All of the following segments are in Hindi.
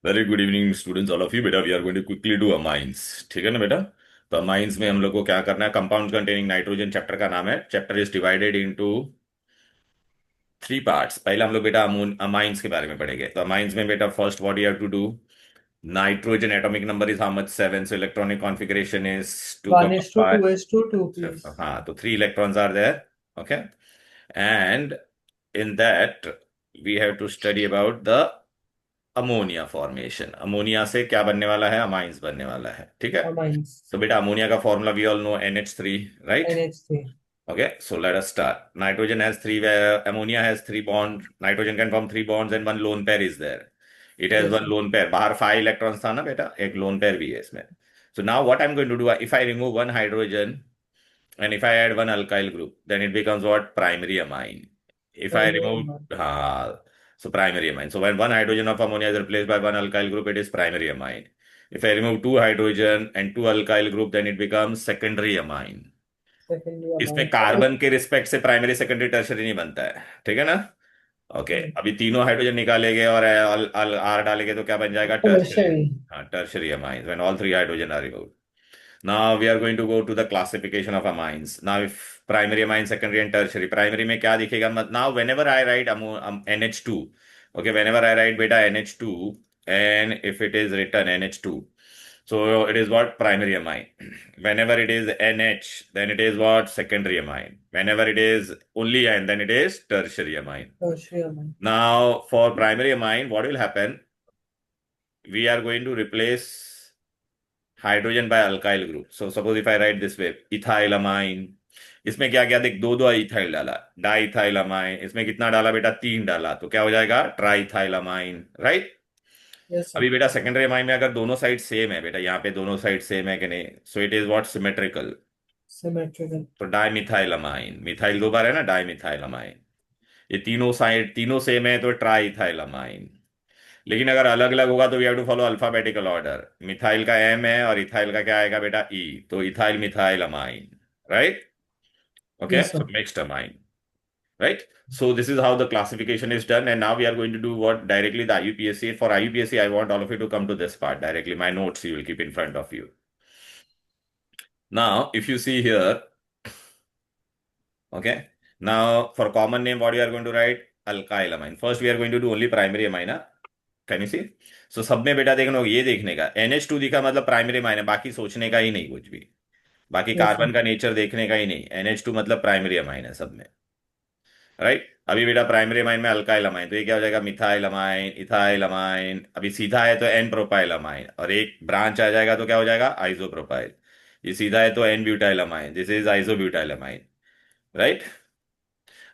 Very good evening students all of you. बेटा we are going to quickly do amines. ठीक है ना बेटा। तो अमाइंस में हम लोग को क्या करना है, कंपाउंड कंटेनिंग नाइट्रोजन चैप्टर का नाम है। Chapter is divided into three parts. पहले हम लोग बेटा अमाइंस के बारे में पढ़ेंगे। तो अमाइंस में बेटा first what you have to do, nitrogen atomic number is how much, 7, so electronic configuration is One is to 2,5। 2 please. हाँ, तो 3 electrons are there. Okay. And in that we have to study about the ammonia formation. Ammonia से क्या बनने वाला है, अमाइंस बनने वाला है। ठीक है। Amines. तो बेटा अमोनिया का formula we all know, NH3, right? NH3. Okay, so let us start. Nitrogen has three, ammonia has three bonds. Nitrogen can form three bonds and one lone pair is there. It has Yes, one sir. lone pair. बाहर 5 इलेक्ट्रॉन्स था ना बेटा, एक lone pair भी है इसमें। So now what I'm going to do, if I remove one hydrogen and if I add one alkyl group, then it becomes what? Primary amine. If I Primary remove, amine. so primary amine. So when one hydrogen of ammonia is replaced by one alkyl group, it is primary amine. If I remove two hydrogen and two alkyl group, then it becomes secondary amine। Secondary इसमें amine. कार्बन के रिस्पेक्ट से प्राइमरी सेकेंडरी टर्शरी नहीं बनता है। ठीक है ना। Okay, Okay. अभी तीनों हाइड्रोजन निकालेंगे और आर डालेंगे तो क्या बन जाएगा, टर्शरी। Tertiary. हाँ, tertiary amines when all three hydrogen are removed. Now we are going to go to the classification of amines. Now if primary amine, secondary and tertiary. Primary में क्या दिखेगा, मत now whenever I right NH2। Okay, whenever I right बेटा NH2 and if it is written NH2, so it is what? Primary amine. Whenever it is NH, then it is what? Secondary amine. Whenever it is only N, then it is tertiary amine. Tertiary amine. Now, for primary amine, what will happen? We are going to replace hydrogen by alkyl group. So suppose if I write this way, ethyl amine. इसमें क्या क्या देख, दो दो इथाइल डाला, डाइथाइल अमाइन। इसमें कितना डाला बेटा, 3 डाला, तो क्या हो जाएगा, triethyl amine, right? Yes, sir. अभी बेटा सेकेंडरी अमाइन में अगर दोनों साइड सेम है बेटा, यहाँ पे दोनों साइड सेम है कि नहीं, so it is what, symmetrical. Symmetrical. तो डाइमिथाइल अमाइन, मिथाइल दो बार है ना, डाइमिथाइल अमाइन। ये तीनों साइड तीनों सेम है तो ट्राइथाइल अमाइन। लेकिन अगर अलग अलग होगा तो we have to follow alphabetical order. Methyl का M है और इथाइल का क्या आएगा बेटा, E। तो ethyl methyl amine, right? Okay, Yes, so sir. Mixed amine, right? So this is how the classification is done, and now we are going to do what, directly the IUPAC. For IUPAC, I want all of you to come to this part directly. My notes you will keep in front of you. Now, if you see here, okay. Now, for common name, what you are going to write? Alkyl amine. First, we are going to do only primary amine. Huh? Can you see? So सब में बेटा देखना ये देखने का, NH2 दिखा मतलब प्राइमरी अमाइन है, बाकी सोचने का ही नहीं कुछ भी। बाकी Yes, sir. कार्बन का नेचर देखने का ही नहीं, NH2 मतलब प्राइमरी अमाइन है सब में, राइट? अभी बेटा प्राइमरी अमाइन में अल्काइल अमाइन, तो ये क्या हो जाएगा, मिथाइल अमाइन, इथाइल अमाइन। अभी सीधा है तो एन प्रोपाइल अमाइन, और एक ब्रांच आ जाएगा तो क्या हो जाएगा, आइसोप्रोपाइल। ये सीधा है तो n butyl amine, this is isobutyl amine, right?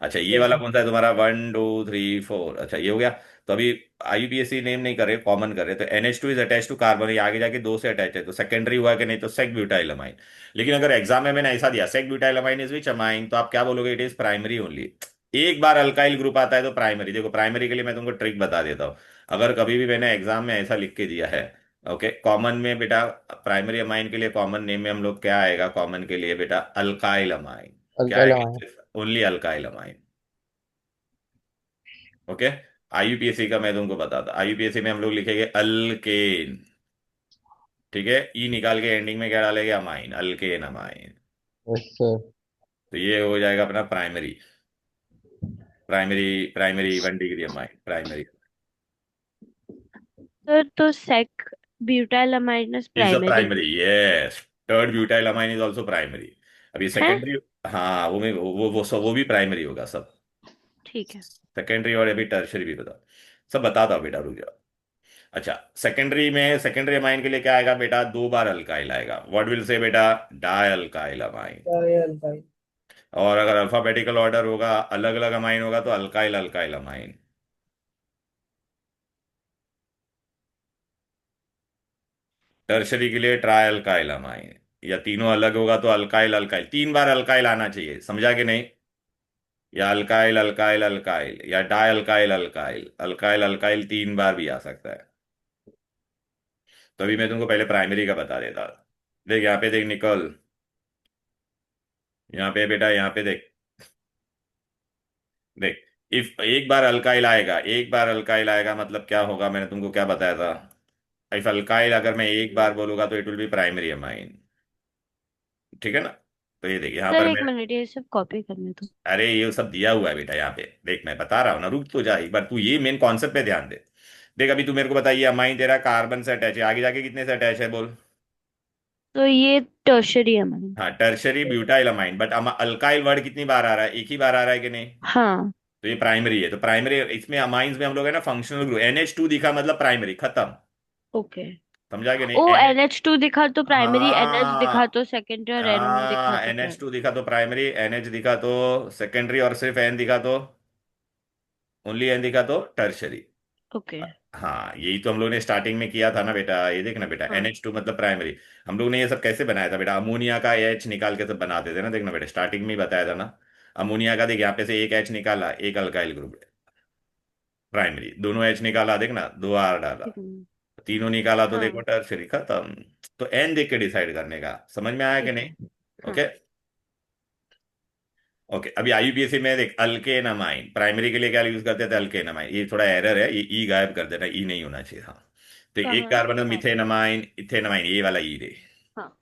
अच्छा, ये Yes, वाला sir. कौन सा है तुम्हारा, 1 2 3 4, अच्छा ये हो गया। तो अभी आईयूपीएसी नेम नहीं कर रहे, कॉमन कर रहे, तो NH2 is attach to carbon, ये आगे जाके दो से अटैच है तो सेकेंडरी हुआ कि नहीं, तो सेक ब्यूटाइल अमाइन। लेकिन अगर एग्जाम में मैंने ऐसा दिया, sec butyl amine is which amine, तो आप क्या बोलोगे, इट इज प्राइमरी ओनली। एक बार अल्काइल ग्रुप आता है तो प्राइमरी। देखो प्राइमरी के लिए मैं तुमको ट्रिक बता देता हूँ। अगर कभी भी मैंने एग्जाम में ऐसा लिख के दिया है, ओके, कॉमन में बेटा, प्राइमरी अमाइन के लिए कॉमन नेम में हम लोग क्या आएगा, कॉमन के लिए बेटा अल्काइल अमाइन। क्या Alkyl amine. आएगा, ओनली अल्काइल अमाइन। ओके। आईयूपीएससी का मैं तुमको बताता, आईयूपीएससी में हम लोग लिखेंगे अल्केन। ठीक है, ई निकाल के एंडिंग में क्या डालेंगे, amine, alkane amine. Yes, sir. तो ये हो जाएगा अपना primary, primary, primary 1 degree amine, primary तो sec butyl amines is a primary primary, yes. Third butyl amine is also primary. अभी है। सेकेंडरी, हाँ वो भी प्राइमरी होगा सब। ठीक है। सेकेंडरी और अभी टर्शरी भी बता, सब बताता हूँ बेटा, रुक जाओ। अच्छा, सेकेंडरी में सेकेंडरी अमाइन के लिए क्या आएगा बेटा, दो बार अल्काइल आएगा, व्हाट विल से बेटा, डाई अल्काइल अमाइन। Dialkyl. और अगर अल्फाबेटिकल ऑर्डर होगा, अलग अलग अमाइन होगा, तो अल्काइल अल्काइल अमाइन। टर्शरी के लिए ट्राई अल्काइल अमाइन, या तीनों अलग होगा तो अल्काइल अल्काइल, 3 बार अल्काइल आना चाहिए, समझा कि नहीं? या अल्काइल अल्काइल अल्काइल, या die alkyl alkyl, alkyl alkyl 3 बार भी आ सकता है। तो अभी मैं तुमको पहले प्राइमरी का बता देता। देख यहाँ पे देख निकल, यहाँ पे बेटा, यहाँ पे देख, देख, इफ एक बार अल्काइल आएगा, एक बार अल्काइल आएगा मतलब क्या होगा, मैंने तुमको क्या बताया था, इफ अल्काइल अगर मैं एक बार बोलूंगा तो it will be primary amine. ठीक है ना। तो ये देखिए यहाँ सर पर एक मैं, मिनट, ये सब कॉपी करने दो। अरे ये सब दिया हुआ है बेटा यहाँ पे, देख मैं बता रहा हूँ ना, रुक तो जा एक बार, तू ये मेन कॉन्सेप्ट पे ध्यान दे। देख अभी तू मेरे को बताइए, अमाइन तेरा कार्बन से अटैच है, आगे जाके कितने से अटैच है बोल। तो ये टर्शरी अमाइन। हाँ tertiary butyl amine, but alkyl word कितनी बार आ रहा है, एक ही बार आ रहा है कि नहीं। हाँ। तो ये प्राइमरी है, तो प्राइमरी इसमें अमाइंस में हम लोग है ना फंक्शनल ग्रुप, NH2 दिखा मतलब प्राइमरी खत्म। ओके। समझा कि नहीं। ओ NH2 दिखा तो प्राइमरी, NH दिखा हाँ तो सेकेंडरी, और N दिखा हाँ, तो NH2 प्राइमरी। दिखा तो प्राइमरी, NH दिखा तो सेकेंडरी, और सिर्फ N दिखा तो, ओनली N दिखा तो टर्शरी। ओके। हाँ यही तो हम लोग ने स्टार्टिंग में किया था ना बेटा, ये देखना बेटा, हाँ। NH2 मतलब प्राइमरी। हम लोग ने ये सब कैसे बनाया था बेटा, अमोनिया का H निकाल के सब बनाते थे ना, देखना बेटा स्टार्टिंग में ही बताया था ना। अमोनिया का देख यहाँ पे से एक H निकाला, एक अल्काइल ग्रुप प्राइमरी, दोनों H निकाला देखना, दो R डाला, हम्म, तीनों निकाला तो देखो हाँ टर्शरी खत्म। तो N देख के डिसाइड करने का, समझ में आया कि ठीक है। नहीं। हाँ। ओके। ओके अभी IUPAC में देख, अल्केन अमाइन प्राइमरी के लिए क्या यूज करते थे, अल्केन अमाइन, ये थोड़ा एरर है, ये ई गायब कर देना, ई नहीं होना चाहिए हाँ। तो एक कहाँ कार्बन है? मिथेन अमाइन, इथेन अमाइन, ये वाला ई रे। हाँ।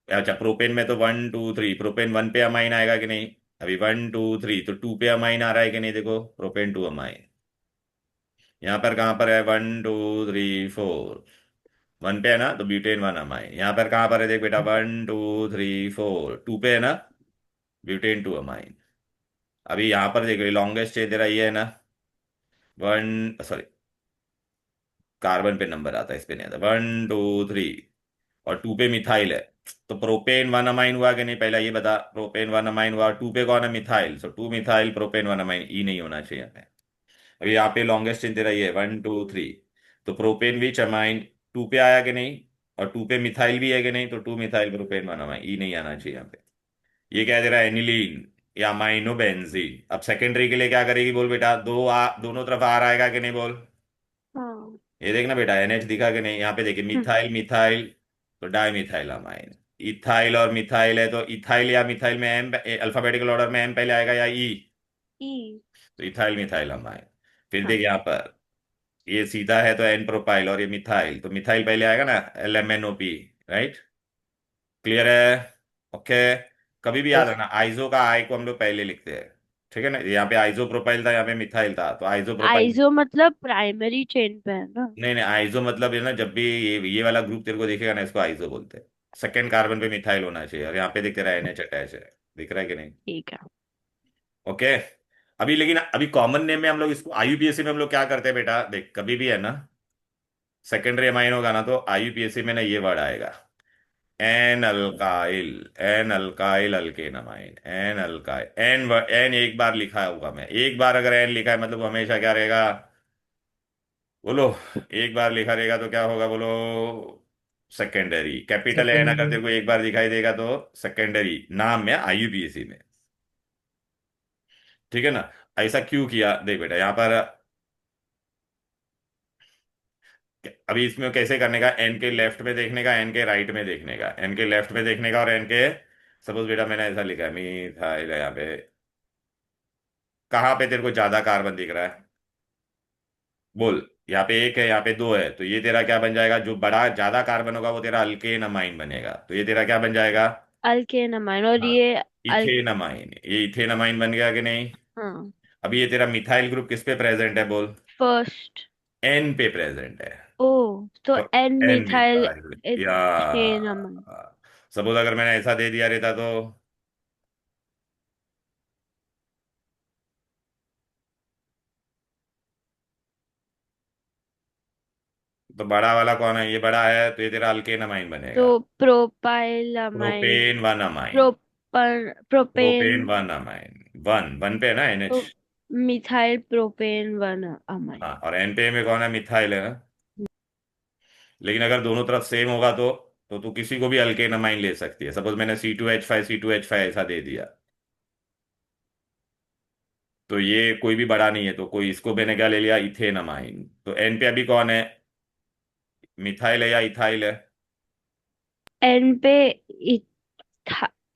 अच्छा प्रोपेन में तो 1 2 3, प्रोपेन 1 पे अमाइन आएगा कि नहीं। अभी 1 2 3 तो 2 पे अमाइन आ रहा है कि नहीं, देखो प्रोपेन 2 अमाइन। यहाँ पर कहाँ पर है, 1 2 3 4, 1 पे है ना, तो ब्यूटेन 1 अमाइन। यहाँ पर कहाँ पर है देख बेटा, 1 2 3 4, 2 पे है ना, ब्यूटेन 2 अमाइन। अभी यहाँ पर देख लॉन्गेस्ट चेन तेरा ये है ना, वन सॉरी, कार्बन पे नंबर आता है, इस पे नहीं आता, 1 2 3, और 2 पे मिथाइल है। तो प्रोपेन 1 अमाइन हुआ कि नहीं, पहला ये बता, प्रोपेन 1 अमाइन हुआ, 2 पे कौन है, मिथाइल, सो 2 मिथाइल प्रोपेन 1 अमाइन, ई नहीं होना चाहिए हमें। अभी यहाँ पे लॉन्गेस्ट चेन तेरा ये है 1 2 3, तो प्रोपेन विच अमाइन, 2 पे आया कि नहीं, और 2 पे मिथाइल भी है कि नहीं, तो 2 मिथाइल प्रोपेन 1 अमाइन, ई नहीं आना चाहिए यहाँ पे। ये क्या दे रहा है, एनिलीन या अमाइनो बेंजीन। अब सेकेंडरी के लिए क्या करेगी बोल बेटा, दोनों तरफ आर आएगा कि नहीं बोल। हाँ। ये देखना बेटा NH दिखा कि नहीं, यहाँ पे देखिए हम्म, मिथाइल मिथाइल, तो डाई मिथाइल अमाइन। इथाइल और मिथाइल है, तो इथाइल या मिथाइल में एम, अल्फाबेटिकल ऑर्डर में एम पहले आएगा या ई, ई। तो इथाइल मिथाइल अमाइन। फिर हाँ। देख यहाँ पर, ये सीधा है तो एन प्रोपाइल, और ये मिथाइल, तो मिथाइल पहले आएगा ना, LMNOP, राइट। क्लियर है। ओके। कभी भी याद Yes. रखना, आइजो का आई को हम लोग पहले लिखते हैं। ठीक है ना, यहाँ पे आइजो प्रोपाइल था, यहाँ पे मिथाइल था, तो आइजो प्रोपाइल। आइजो मतलब प्राइमरी चेन पे है ना? नहीं नहीं, आइजो मतलब ये ना, जब भी ये वाला ग्रुप तेरे को दिखेगा ना, इसको आइजो बोलते हैं। सेकेंड कार्बन पे मिथाइल होना चाहिए, और यहाँ पे दिख रहा है NH अटैच है, दिख रहा है कि नहीं। ठीक है। ओके। अभी लेकिन अभी कॉमन नेम में हम लोग इसको, IUPAC में हम लोग क्या करते हैं बेटा, देख कभी भी है ना सेकेंडरी अमाइन होगा ना, तो IUPAC में ना ये वर्ड आएगा, N alkyl, N alkyl alkane amine, N alkyl, N N एक बार लिखा होगा, मैं एक बार अगर एन लिखा है मतलब हमेशा क्या रहेगा बोलो, एक बार लिखा रहेगा तो क्या होगा बोलो, सेकेंडरी। कैपिटल एन अगर तेरे Secondary. को एक बार दिखाई देगा तो सेकेंडरी नाम में, IUPAC में। ठीक है ना। ऐसा क्यों किया देख बेटा यहाँ पर, अभी इसमें कैसे करने का, एन के लेफ्ट में देखने का, एन के राइट में देखने का, एन के लेफ्ट में देखने का, और एन के, सपोज बेटा मैंने ऐसा लिखा है मिथाइल, यहाँ पे कहाँ पे तेरे को ज्यादा कार्बन दिख रहा है बोल। यहाँ पे एक है, यहाँ पे दो है, तो ये तेरा क्या बन जाएगा, जो बड़ा ज्यादा कार्बन होगा वो तेरा अल्केन अमाइन बनेगा, तो ये तेरा क्या बन जाएगा। अल्केन अमाइन, और हाँ ये अल इथेन अमाइन, ये इथेन अमाइन बन गया कि नहीं। हाँ। अभी ये तेरा मिथाइल ग्रुप किस पे प्रेजेंट है बोल, फर्स्ट। एन पे प्रेजेंट है, ओ, तो तो एन एन मिथाइल मिथाइल, या इथेन अमाइन। सपोज अगर मैंने ऐसा दे दिया रहता तो बड़ा वाला कौन है, ये बड़ा है, तो ये तेरा अल्केन अमाइन तो बनेगा, propyl amine. Propane 1 amine, propane. Propane 1 amine, one one पे है ना NH। तो मिथाइल प्रोपेन वन अमाइन। हाँ और एन पे में कौन है, मिथाइल है ना। लेकिन अगर दोनों तरफ सेम होगा तो तू किसी को भी अल्केन अमाइन ले सकती है, सपोज मैंने C2H5 ऐसा दे दिया, तो ये कोई भी बड़ा नहीं है, तो कोई इसको मैंने क्या ले लिया, इथेन अमाइन, तो एन पे अभी कौन है, मिथाइल है या इथाइल है। एन पे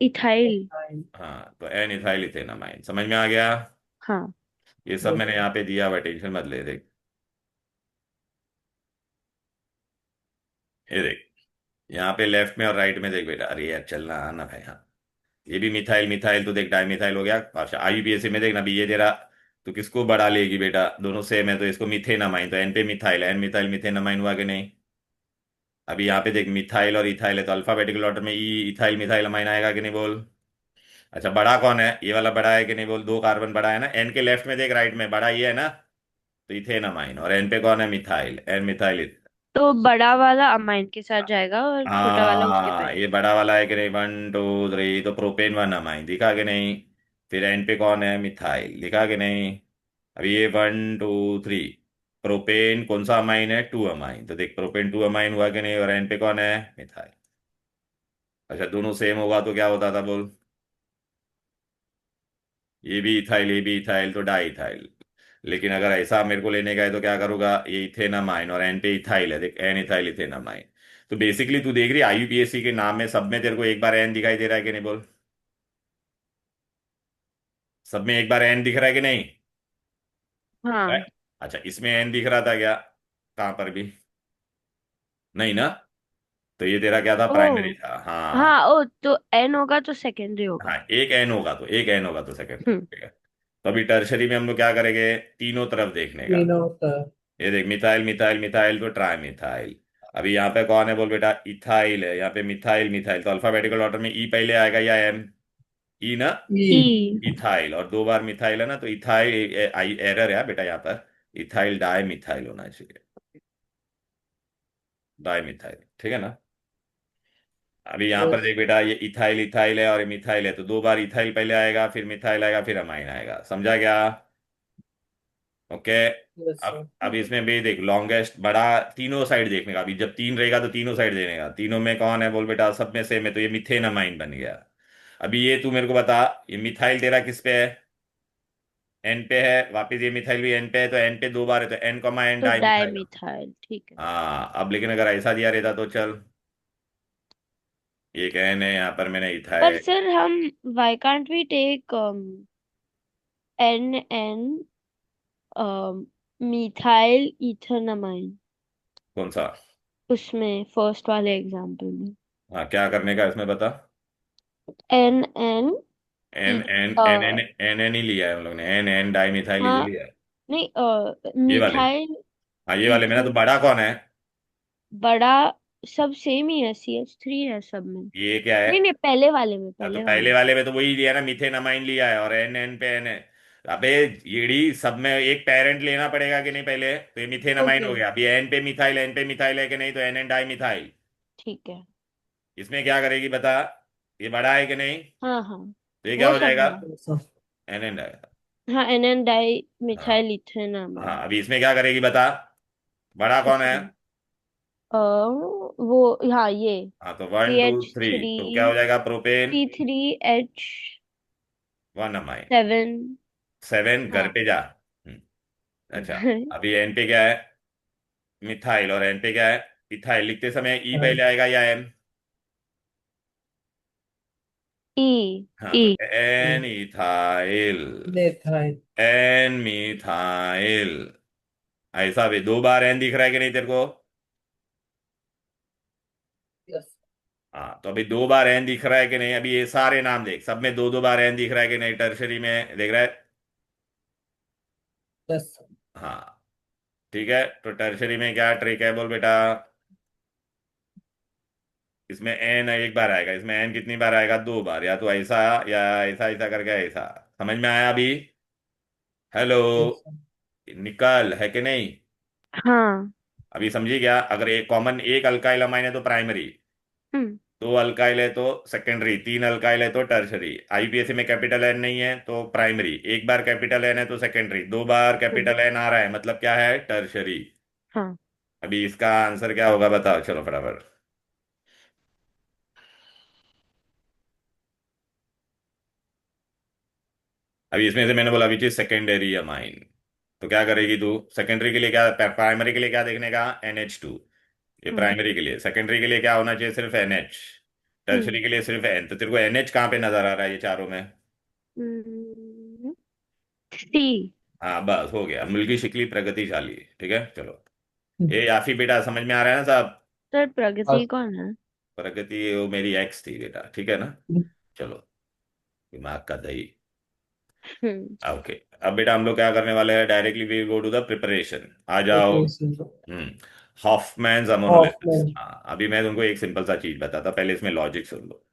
इथाइल। Fine. हाँ तो एन इथाइल इथेन अमाइन, समझ में आ गया। हाँ। ये सब Yes. मैंने यहाँ पे दिया हुआ, टेंशन मत ले, देख। ये देख, यहाँ पे लेफ्ट में और राइट में देख बेटा, अरे यार चलना आना भाई, हाँ। ये भी मिथाइल मिथाइल, तो देख डाई मिथाइल हो गया। अच्छा आईयूपीएसी में देखना भी, ये तेरा तो किसको बढ़ा लेगी बेटा, दोनों सेम है तो इसको मिथेनामाइन, तो एन पे मिथाइल, एन मिथाइल मिथेनामाइन हुआ कि नहीं। अभी यहाँ पे देख मिथाइल और इथाइल है, तो अल्फाबेटिकल ऑर्डर में ई इथाइल मिथाइल अमाइन आएगा कि नहीं बोल। अच्छा बड़ा कौन है, ये वाला बड़ा है कि नहीं बोल, दो कार्बन बड़ा है ना, एन के लेफ्ट में देख, राइट में बड़ा ये है ना, तो इथेनामाइन, और एन पे कौन है, मिथाइल, एन मिथाइल। तो बड़ा वाला अमाइन के साथ जाएगा और छोटा वाला उसके हाँ पहले। ये बड़ा वाला है कि नहीं, 1 2 3, तो प्रोपेन वन अमाइन दिखा कि नहीं। फिर एन पे कौन है, मिथाइल, दिखा कि नहीं। अभी ये 1 2 3, प्रोपेन कौन सा अमाइन है, 2 अमाइन, तो देख प्रोपेन 2 अमाइन हुआ कि नहीं, और एन पे कौन है, मिथाइल। अच्छा दोनों सेम होगा तो क्या होता था बोल, ये भी इथाइल ये भी इथाइल, तो डाई इथाइल। लेकिन अगर ऐसा मेरे को लेने का है तो क्या करूंगा, ये इथेनामाइन और एन पे इथाइल है, देख एन इथाइल इथेनामाइन। तो बेसिकली तू देख रही आईयूपीएसी के नाम में सब में तेरे को एक बार एन दिखाई दे रहा है कि नहीं बोल, सब में एक बार एन दिख रहा है कि नहीं। है? हाँ। अच्छा इसमें एन दिख रहा था क्या, कहाँ पर भी, नहीं ना। तो ये तेरा क्या था, ओ। प्राइमरी था, हाँ। हाँ, ओ तो एन होगा तो सेकेंडरी होगा। हाँ एक एन होगा तो, एक एन होगा तो सेकंड, हम्म। ठीक है। तो अभी टर्शरी में हम लोग क्या करेंगे, तीनों तरफ देखने का। तीनों होता है। ये देख मिथाइल मिथाइल मिथाइल, तो ट्राई मिथाइल। अभी यहाँ पे कौन है बोल बेटा, इथाइल है, यहाँ पे मिथाइल मिथाइल, तो अल्फाबेटिकल ऑर्डर में ई पहले आएगा या एम, ई ना। ई। ई। इथाइल, और दो बार मिथाइल है ना, तो इथाइल, आई एरर है बेटा यहाँ पर, इथाइल डाई मिथाइल होना चाहिए, डाई मिथाइल, ठीक है ना। अभी यहाँ पर यस। देख बेटा, ये इथाइल इथाइल है और ये मिथाइल है, तो दो बार इथाइल पहले आएगा, फिर मिथाइल आएगा, फिर अमाइन आएगा, समझा क्या। ओके। यस अब सर। अब इसमें भी देख लॉन्गेस्ट बड़ा, तीनों साइड देखने का, अभी जब तीन रहेगा तो तीनों साइड देने का, तीनों में कौन है बोल बेटा, सब में सेम है, तो ये मिथेन अमाइन बन गया। अभी ये तू मेरे को बता, ये मिथाइल तेरा किस पे है, एन पे है, वापिस ये मिथाइल भी एन पे है, तो एन पे दो बार है, तो एन कॉमा एन तो डाई मिथाइल। डाइमिथाइल, ठीक है। हाँ अब लेकिन अगर ऐसा दिया रहता तो चल, ये एन है, यहाँ पर मैंने पर इथाइल। सर हम why can't we take N methyl ethanamine कौन सा। उसमें फर्स्ट वाले एग्जांपल में। हाँ क्या करने का इसमें बता। N N N N N N N N ही लिया है हम लोग ने, एन एन डाई मिथाइल ही तो हाँ, लिया है। नहीं, ये वाले, मिथाइल हाँ ये वाले में ना, तो इथेन बड़ा कौन है, बड़ा, सब सेम ही है, CH3 है सब में। ये क्या है। नहीं नहीं, पहले वाले में, हाँ, तो पहले वाले पहले में। वाले में तो वही लिया ना, मिथेनामाइन लिया है, और एन एन पे एन है। अबे येड़ी, सब में एक पेरेंट लेना पड़ेगा कि नहीं पहले, तो ये मिथेनामाइन ओके, हो गया, अभी एन पे मिथाइल है कि नहीं, तो एन एन डाई मिथाइल। ठीक है। इसमें क्या करेगी बता, ये बड़ा है कि नहीं, हाँ हाँ, तो ये क्या वो हो सब जाएगा, है। Yes sir. N N di. हाँ, एन डाई हाँ मिथाइल हाँ, इथेनमाइन। अभी इसमें क्या करेगी बता, बड़ा कौन है। इसमें वो, हाँ, ये हाँ तो सी 1 2 3, एच थ्री तो क्या हो जाएगा, प्रोपेन C3H7। 1 अमाइन, 7 घर हाँ। पे जा। अच्छा अभी एन पे क्या है, मिथाइल, और एन पे क्या है, इथाइल, लिखते समय ई हाँ। पहले आएगा या एम। ई। हाँ ई। तो N ethyl, methyl. N methyl, ऐसा भी दो बार एन दिख रहा है कि नहीं तेरे को। यस। हाँ तो अभी दो बार एन दिख रहा है कि नहीं, अभी ये सारे नाम देख, सब में दो दो बार एन दिख रहा है कि नहीं, टर्शरी में देख रहा है। यस। हाँ ठीक है, तो टर्शरी में क्या ट्रिक है बोल बेटा, इसमें एन एक बार आएगा, इसमें एन कितनी बार आएगा, दो बार, या तो ऐसा या ऐसा ऐसा करके ऐसा। समझ में आया अभी, हेलो, यस सर। निकल है कि नहीं। हाँ। अभी समझी क्या, अगर एक कॉमन एक अल्काइल अमाइन है तो प्राइमरी, हम्म। दो अल्काइल है तो सेकेंडरी, तीन अल्काइल है तो टर्शरी। आईपीएसी में कैपिटल एन नहीं है तो प्राइमरी, एक बार कैपिटल एन है तो सेकेंडरी, दो बार हम्म। कैपिटल एन आ रहा है मतलब क्या है, टर्शरी। हाँ। अभी इसका आंसर क्या होगा बताओ, चलो फटाफट। अभी इसमें से मैंने बोला विच इज सेकेंडरी अमाइन, तो क्या करेगी तू, सेकेंडरी के लिए क्या, प्राइमरी के लिए क्या देखने का, NH2। ये हम्म। प्राइमरी के लिए, सेकेंडरी के लिए क्या होना चाहिए, सिर्फ NH। हम्म। टर्शरी के लिए सिर्फ N, तो तेरे को NH कहाँ पे नजर आ रहा है ये चारों में। सी। हाँ बस हो गया, मुल्की शिकली प्रगतिशाली, ठीक है चलो। ये याफी बेटा समझ में आ रहा है ना साहब। सर प्रगति कौन है? प्रगति वो मेरी एक्स थी बेटा, ठीक है ना। चलो, दिमाग का दही। हम्म। ओके, अब बेटा हम लोग क्या करने वाले हैं, directly we go to the preparation. आ जाओ। Hmm Hoffmann's ammonolysis. ऑफलाइन। हाँ, अभी मैं तुमको एक सिंपल सा चीज बताता, पहले इसमें लॉजिक सुन लो।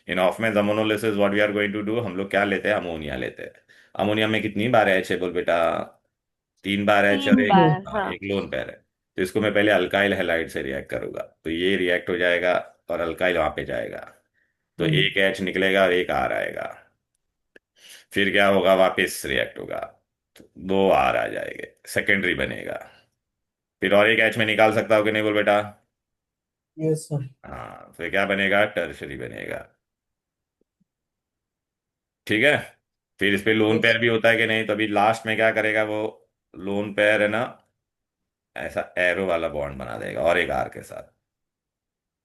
In Hoffmann's ammonolysis what we are going to do, हम लोग क्या लेते हैं, अमोनिया लेते हैं। अमोनिया में कितनी बार एच है बोल बेटा, 3 बार एच और 3 बार, हाँ। एक लोन पेयर है। तो इसको मैं पहले अल्काइल हैलाइड से रिएक्ट करूंगा, तो ये रिएक्ट हो जाएगा और अल्काइल वहां पे जाएगा। तो एक एच निकलेगा और एक आर आएगा। फिर क्या होगा, वापस रिएक्ट होगा, तो 2 आर आ जाएंगे, सेकेंडरी बनेगा। फिर और एक एच में निकाल सकता हो कि नहीं बोल बेटा। Yes sir. हाँ, फिर क्या बनेगा, टर्शरी बनेगा। ठीक है। फिर इस पे लोन यस। पेयर भी होता है कि नहीं, तो अभी लास्ट में क्या करेगा वो, लोन पेयर है ना, ऐसा एरो वाला बॉन्ड बना देगा और एक आर के साथ,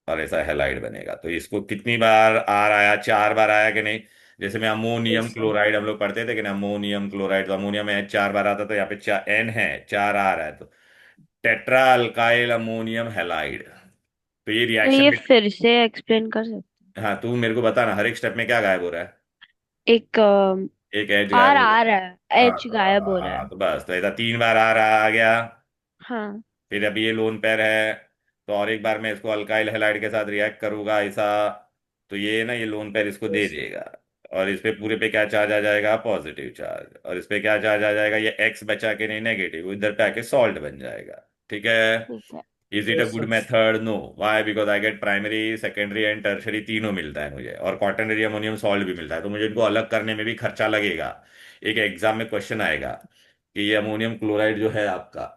और ऐसा हेलाइड बनेगा। तो इसको कितनी बार आर आया, 4 बार आया कि नहीं। जैसे में अमोनियम यस सर। क्लोराइड हम लोग पढ़ते थे कि ना, अमोनियम क्लोराइड, तो अमोनियम में 4 बार आता, तो यहाँ पे 4 एन है, 4 आर है, तो टेट्रा अल्काइल अमोनियम हेलाइड। तो ये तो रिएक्शन ये में, फिर से एक्सप्लेन कर सकते? हाँ तू मेरे को बता ना, हर एक स्टेप में क्या गायब हो रहा है। एक एक एच गायब आर हो आ रहा रहा है, है। हाँ एच तो गायब हो रहा है। तो बस, तो ऐसा 3 बार आ गया। हाँ। फिर अभी ये लोन पेयर है, तो और एक बार मैं इसको अल्काइल हैलाइड के साथ रिएक्ट करूंगा ऐसा, तो ये ना, ये लोन पेयर इसको दे यस। देगा। और इस पे पूरे पे क्या चार्ज आ जाएगा, पॉजिटिव चार्ज। और इस पे क्या चार्ज आ जाएगा, ये एक्स बचा के नहीं, नेगेटिव, इधर पे आके सॉल्ट बन जाएगा। ठीक है। ठीक है। Is it a yes good sir. Method, no. Why, because I get primary, secondary and tertiary तीनों मिलता है मुझे, और क्वाटरनरी अमोनियम सॉल्ट भी मिलता है, तो मुझे इनको अलग करने में भी खर्चा लगेगा। एक एग्जाम में क्वेश्चन आएगा कि ये अमोनियम क्लोराइड जो है आपका,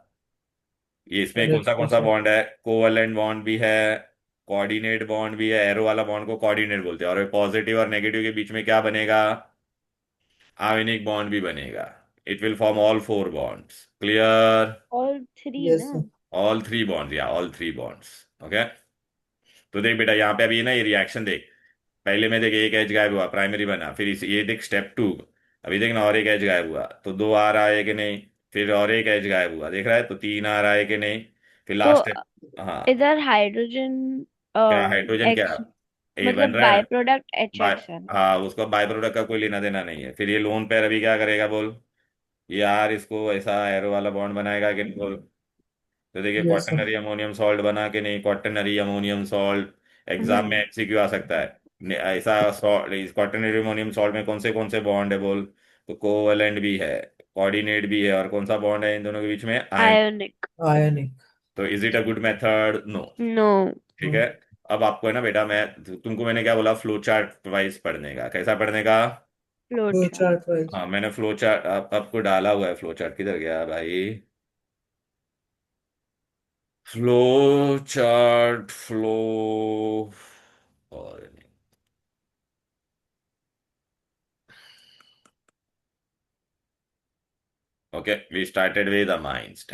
ये इसमें करेक्ट कौन सा सर। बॉन्ड है, कोवलेंट बॉन्ड भी है, कोऑर्डिनेट बॉन्ड भी है। एरो वाला बॉन्ड को कोऑर्डिनेट बोलते हैं, और पॉजिटिव और नेगेटिव के बीच में क्या बनेगा, आयनिक बॉन्ड भी बनेगा। It will form all 4 bonds, clear. All three yes ना? सर। ऑल 3 बॉन्ड्स, या ऑल 3 बॉन्ड्स। ओके। तो देख बेटा, यहाँ पे अभी ना ये रिएक्शन देख, पहले में देख एक एच गायब हुआ, प्राइमरी बना, फिर ये देख स्टेप 2, अभी देख ना, और एक एच गायब हुआ, तो 2 आर आए कि नहीं। फिर और एक एच गायब हुआ, देख रहा है, तो 3 आर आए कि नहीं। फिर तो लास्ट स्टेप। हाँ, इधर हाइड्रोजन क्या हाइड्रोजन क्या, एक्स, ए बन मतलब रहा है बाय ना। प्रोडक्ट एच बाय, एक्स है ना? हाँ, उसको बाय प्रोडक्ट का कोई लेना देना नहीं है। फिर ये लोन पेयर अभी क्या करेगा बोल, ये यार इसको ऐसा एरो वाला बॉन्ड बनाएगा कि नहीं बोल। तो देखिए, yes sir. Quaternary ammonium salt बना के नहीं, क्वाटरनरी अमोनियम सॉल्ट। एग्जाम में हम्म। एमसीक्यू आ सकता है। ऐसा सॉल्ट, इस क्वाटरनरी अमोनियम सॉल्ट में कौन से बॉन्ड है बोल। तो कोवलेंट भी है, कोऑर्डिनेट भी है, और कौन सा बॉन्ड है इन दोनों के बीच में, आयन। आयोनिक। आयनिक। तो is it a good method, no. No. ठीक है। अब आपको है ना बेटा, मैं तुमको मैंने क्या बोला, फ्लो चार्ट वाइज पढ़ने का, कैसा पढ़ने का। फ्लोट दो चार्ट। चार प्राइस। हाँ, मैंने फ्लो चार्ट आपको डाला हुआ है, फ्लो चार्ट किधर गया भाई। फ्लो चार्ट, फ्लो, और okay, we started with amines,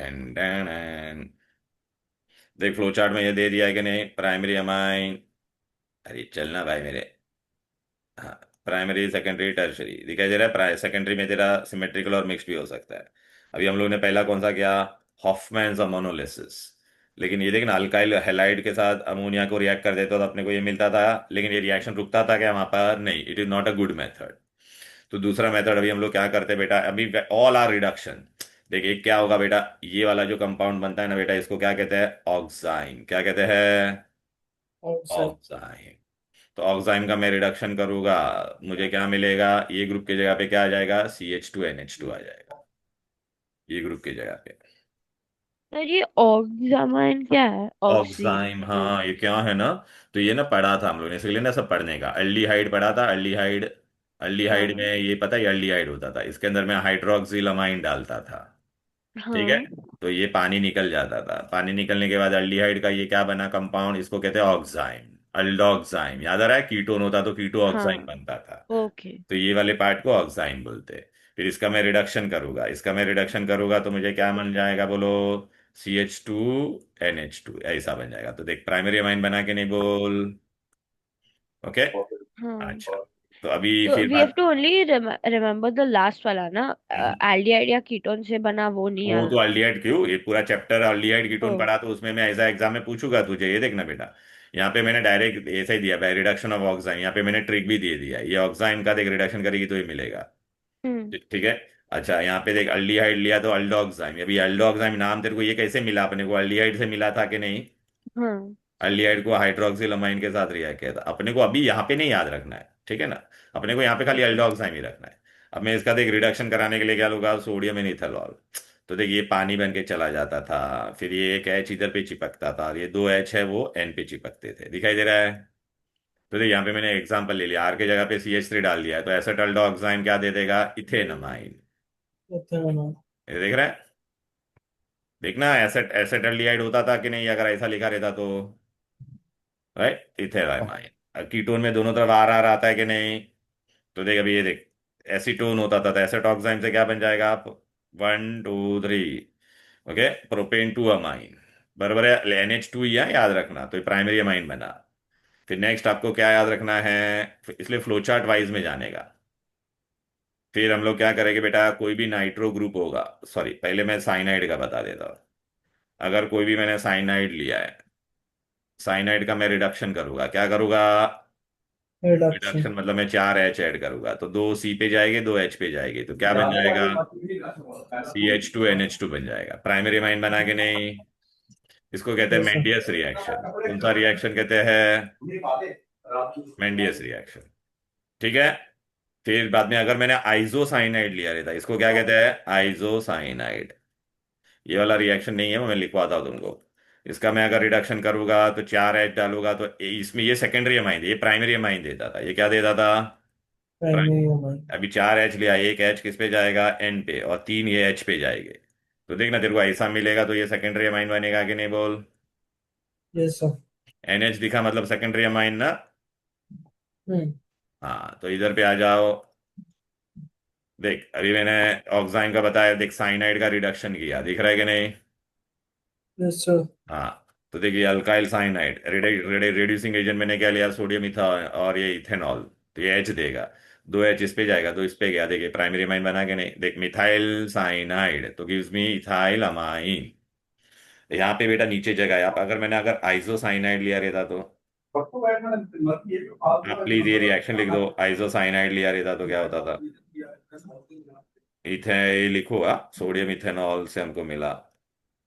देख फ्लो चार्ट में ये दे दिया है कि नहीं, प्राइमरी अमाइन, अरे चलना भाई मेरे, हाँ, प्राइमरी सेकेंडरी टर्शरी दिखाई दे रहा है, सेकेंडरी में तेरा सिमेट्रिकल और मिक्स भी हो सकता है। अभी हम लोग ने पहला कौन सा किया, हॉफमैन्स अमोनोलिसिस। लेकिन ये देखना, अल्काइल हैलाइड के साथ अमोनिया को रिएक्ट कर देता तो अपने को ये मिलता था, लेकिन ये रिएक्शन रुकता था क्या वहां पर, नहीं, it is not a good method. तो दूसरा मेथड अभी हम लोग क्या करते हैं बेटा, अभी ऑल आर रिडक्शन। देखिए क्या होगा बेटा, ये वाला जो कंपाउंड बनता है ना बेटा, इसको क्या कहते हैं, ऑक्साइन, क्या कहते हैं, और सर। ऑक्साइन। तो ऑक्साइन का मैं रिडक्शन करूंगा, मुझे क्या मिलेगा, ये ग्रुप की जगह पे क्या आ जाएगा, CH2NH2 आ जाएगा, ये ग्रुप की जगह पे। सर ये ऑक्सामाइन क्या है? ऑक्सी। ऑक्साइम, हाँ, ये क्या है ना, तो ये ना पढ़ा था हम लोगों ने, इसलिए ना सब पढ़ने का, अल्डिहाइड पढ़ा था, अल्डिहाइड। अल्डिहाइड में हाँ। ये पता है, अल्डिहाइड होता था, इसके अंदर मैं हाइड्रोक्सिलमाइन डालता था। ठीक है। हाँ। तो ये पानी निकल जाता था, पानी निकलने के बाद अल्डिहाइड का ये क्या बना कंपाउंड, इसको कहते हैं ऑक्साइम, अल्डोक्साइम। याद आ रहा है, कीटोन होता तो कीटो ऑक्साइम हाँ। बनता था। ओके। तो ये वाले पार्ट को ऑक्साइन बोलते हैं। फिर इसका मैं रिडक्शन करूंगा, इसका मैं रिडक्शन करूंगा, तो मुझे क्या बन जाएगा बोलो, CH2NH2 ऐसा बन जाएगा। तो देख, प्राइमरी अमाइन बना के नहीं बोल। ओके। हाँ। अच्छा, तो अभी तो फिर वी हैव बात, to only remember the last वाला ना, एल्डिहाइड या कीटोन से बना वो नहीं वो तो आना। अल्डिहाइड क्यों, ये पूरा चैप्टर अल्डिहाइड ओ। कीटोन पढ़ा, तो उसमें मैं ऐसा एग्जाम में पूछूंगा तुझे, ये देखना बेटा। यहाँ पे मैंने डायरेक्ट ऐसा ही दिया बाय रिडक्शन ऑफ ऑक्साइन, यहाँ पे मैंने ट्रिक भी दे दिया, ये ऑक्साइन का देख रिडक्शन करेगी तो ये मिलेगा। हम्म। ठीक है। अच्छा यहाँ पे देख अल्डिहाइड लिया तो अल्डोक्साइन, अभी अल्डोक्साइन नाम तेरे को ये कैसे मिला, अपने को अल्डिहाइड से मिला था कि नहीं? हाँ। अल्डिहाइड को हाइड्रोक्सिल अमाइन के साथ रिएक्ट किया था, अपने को अभी यहाँ पे नहीं याद रखना है, ठीक है ना। अपने को यहाँ पे खाली ओके। अल्डोक्साइन ही रखना है। अब मैं इसका देख रिडक्शन कराने के लिए क्या लूंगा, सोडियम इथेनॉल। तो देख ये पानी बन के चला जाता था, फिर ये एक एच इधर पे चिपकता था, और ये दो एच है वो एन पे चिपकते थे, दिखाई दे रहा है। तो देख यहाँ पे मैंने एग्जांपल ले लिया, आर के जगह पे CH3 डाल दिया है, तो एसेटल्डोक्साइन क्या दे देगा, इथेनमाइन। इथेनॉल। ये देख रहा है, देखना एसेटल्डिहाइड होता था कि नहीं अगर ऐसा लिखा रहता तो, राइट, इथेनमाइन। कीटोन में दोनों तरफ आर आर आता है कि नहीं? तो देख अभी ये देख, एसीटोन होता था तो एसेटॉक्साइन से क्या बन जाएगा आप, 1 2 3, ओके, प्रोपेन टू अमाइन, बराबर है, NH2 ही है याद रखना, तो ये प्राइमरी अमाइन बना। फिर नेक्स्ट आपको क्या याद रखना है, इसलिए फ्लोचार्ट वाइज में जाने का। फिर हम लोग क्या करेंगे बेटा, कोई भी नाइट्रो ग्रुप होगा, सॉरी पहले मैं साइनाइड का बता देता हूँ। अगर कोई भी मैंने साइनाइड लिया है, साइनाइड का मैं रिडक्शन करूंगा, क्या करूंगा, रिडक्शन। रिडक्शन मतलब मैं 4 H ऐड करूंगा, तो 2 C पे जाएंगे 2 H पे जाएगी, तो क्या बन जाएगा, CH2NH2 बन जाएगा, प्राइमरी अमाइन बना के नहीं। इसको कहते हैं यस सर। मेंडियस रिएक्शन, कौन सा रिएक्शन कहते हैं, मेंडियस रिएक्शन। ठीक है। फिर बाद में अगर मैंने आइजोसाइनाइड लिया रहता, इसको क्या कहते हैं, आइजोसाइनाइड। ये वाला रिएक्शन नहीं है, वो मैं लिखवाता हूँ तुमको। इसका मैं अगर रिडक्शन करूंगा तो 4 H डालूंगा, तो इसमें ये सेकेंडरी अमाइन, ये प्राइमरी अमाइन देता था, ये क्या देता था, प्राइमरी अमाइन। अभी 4 H लिया, एक H किस पे जाएगा, N पे, और 3 ये H पे जाएंगे। तो देखना तेरे को ऐसा मिलेगा, तो ये सेकेंडरी अमाइन बनेगा कि नहीं बोल। Yes sir. NH दिखा मतलब सेकेंडरी अमाइन ना। हम्म। हाँ तो इधर पे आ जाओ। देख अभी मैंने ऑक्साइन का बताया, देख साइनाइड का रिडक्शन किया, दिख रहा है कि नहीं? Yes sir. हाँ। तो देखिए अल्काइल साइनाइड रिड्यूसिंग एजेंट मैंने क्या लिया, सोडियम इथा और ये इथेनॉल, तो ये H देगा, 2 H इस पे जाएगा, तो इस पे गया, देखिए प्राइमरी अमाइन बना के नहीं, देख मिथाइल साइनाइड तो गिव्स मी इथाइल अमाइन। यहाँ पे बेटा नीचे जगह है, आप अगर मैंने अगर आइसोसाइनाइड लिया रहता तो, आप प्लीज ये रिएक्शन लिख दो, आइसोसाइनाइड लिया रहता तो क्या होता था, इथे ये लिखो, सोडियम इथेनॉल से हमको मिला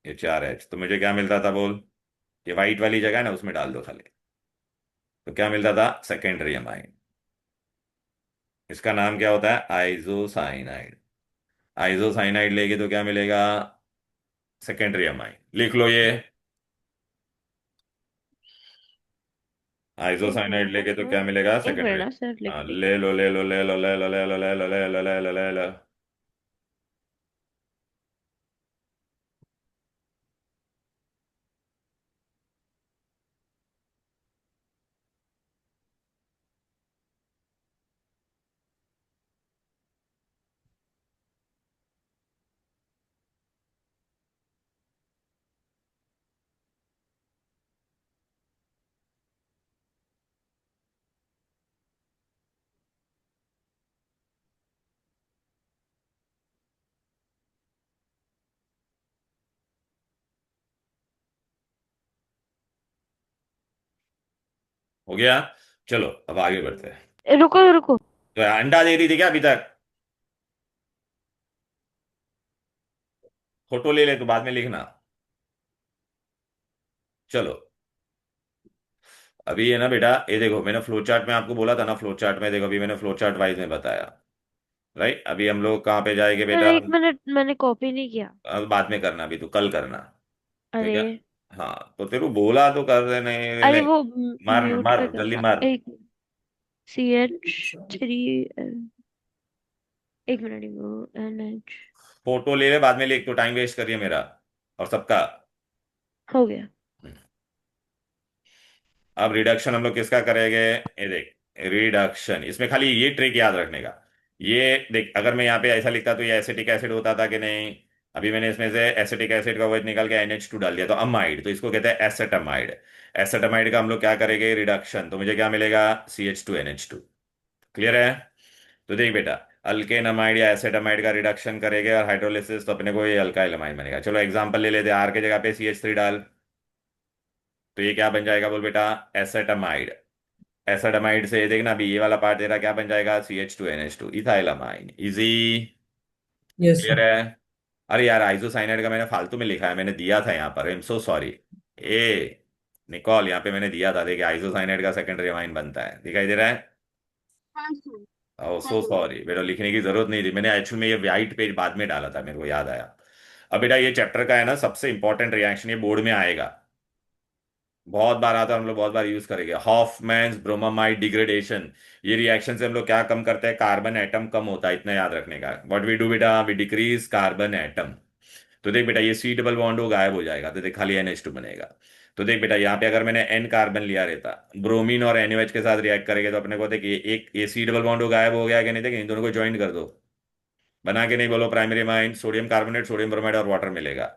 ये 4 H, तो मुझे क्या मिलता था बोल, ये वाइट वाली जगह है ना उसमें डाल दो खाली, तो क्या मिलता था, सेकेंडरी अमाइन। इसका नाम क्या होता है, आइसोसाइनाइड। आइसोसाइनाइड लेके तो क्या मिलेगा, सेकेंडरी अमाइन, लिख लो ये। एक आइसोसाइनाइड मिनट लेके तो ना। क्या मिलेगा, एक मिनट सेकेंडरी। ना सर, लिख हाँ ली। ले लो ले लो ले लो ले लो ले लो ले लो ले लो ले लो ले लो ले लो। हो गया, चलो अब आगे बढ़ते हैं। रुको रुको। तो अंडा दे रही थी क्या अभी तक, फोटो ले ले तो बाद में लिखना। चलो अभी है ना बेटा, ये देखो मैंने फ्लो चार्ट में आपको बोला था ना, फ्लो चार्ट में देखो, अभी मैंने फ्लो चार्ट वाइज में बताया, राइट। अभी हम लोग कहाँ पे जाएंगे सर बेटा, एक मिनट, मैंने कॉपी नहीं किया। अब बाद में करना, अभी तो कल करना, ठीक अरे। है। हाँ तो तेरे को बोला तो कर देने, अरे ले, वो मर म्यूट पे मर जल्दी करना। मर। एक CH3। एक मिनट, NH। फोटो ले ले बाद में लिख, तो टाइम वेस्ट करिए मेरा और सबका। हो गया। अब रिडक्शन हम लोग किसका करेंगे, ये देख, रिडक्शन इसमें खाली ये ट्रिक याद रखने का। ये देख अगर मैं यहाँ पे ऐसा लिखता तो ये एसिटिक एसिड होता था कि नहीं, अभी मैंने इसमें से एसिटिक एसिड का वजन निकाल के NH2 डाल दिया, तो अमाइड, तो इसको कहते हैं एसेटमाइड। एसेटमाइड का हम लोग क्या करेंगे, रिडक्शन, तो मुझे क्या मिलेगा, CH2NH2, क्लियर है? तो देख बेटा, अल्केन अमाइड या एसेटामाइड का रिडक्शन करेंगे और हाइड्रोलिसिस, तो अपने को ये अल्काइल अमाइन बनेगा। चलो एग्जांपल ले लेते हैं, आर के जगह पे CH3 डाल, तो ये क्या बन जाएगा बोल बेटा? एसेटामाइड। एसिडामाइड से देखना अभी ये वाला पार्ट तेरा क्या बन जाएगा? CH2NH2, ethyl amine. Easy? Yes, clear sir. है? अरे यार, आइसोसाइनाइड का मैंने फालतू में लिखा है, मैंने दिया था यहाँ पर, I am so sorry. A Nicole, यहाँ पे मैंने दिया था, देखिए आइसोसाइनाइड का सेकेंडरी अमाइन बनता है, दिखाई दे रहा है? हाँ सर। ओह हाँ सो सर। सॉरी बेटा, लिखने की जरूरत नहीं थी, मैंने एक्चुअल में ये वाइट पेज बाद में डाला था, मेरे को याद आया। अब बेटा ये चैप्टर का है ना सबसे इंपॉर्टेंट रिएक्शन, ये बोर्ड में आएगा, बहुत बार आता है, हम लोग बहुत बार यूज करेंगे, हॉफमैन्स ब्रोमामाइड डिग्रेडेशन। ये रिएक्शन से हम लोग क्या कम करते हैं? कार्बन एटम कम होता है, इतना याद रखने का। व्हाट वी डू बेटा? We decrease carbon atom. तो देख बेटा, ये C डबल बॉन्ड वो गायब हो जाएगा, तो देख खाली NH2 बनेगा। तो देख बेटा, यहाँ पे अगर मैंने N कार्बन लिया रहता, ब्रोमीन और NaOH के साथ रिएक्ट करेंगे, तो अपने को देख एक ये C डबल बॉन्ड वो गायब हो गया कि नहीं? देख इन दोनों को ज्वाइन कर दो, बना के नहीं बोलो primary amine, sodium carbonate, sodium bromide और वाटर मिलेगा।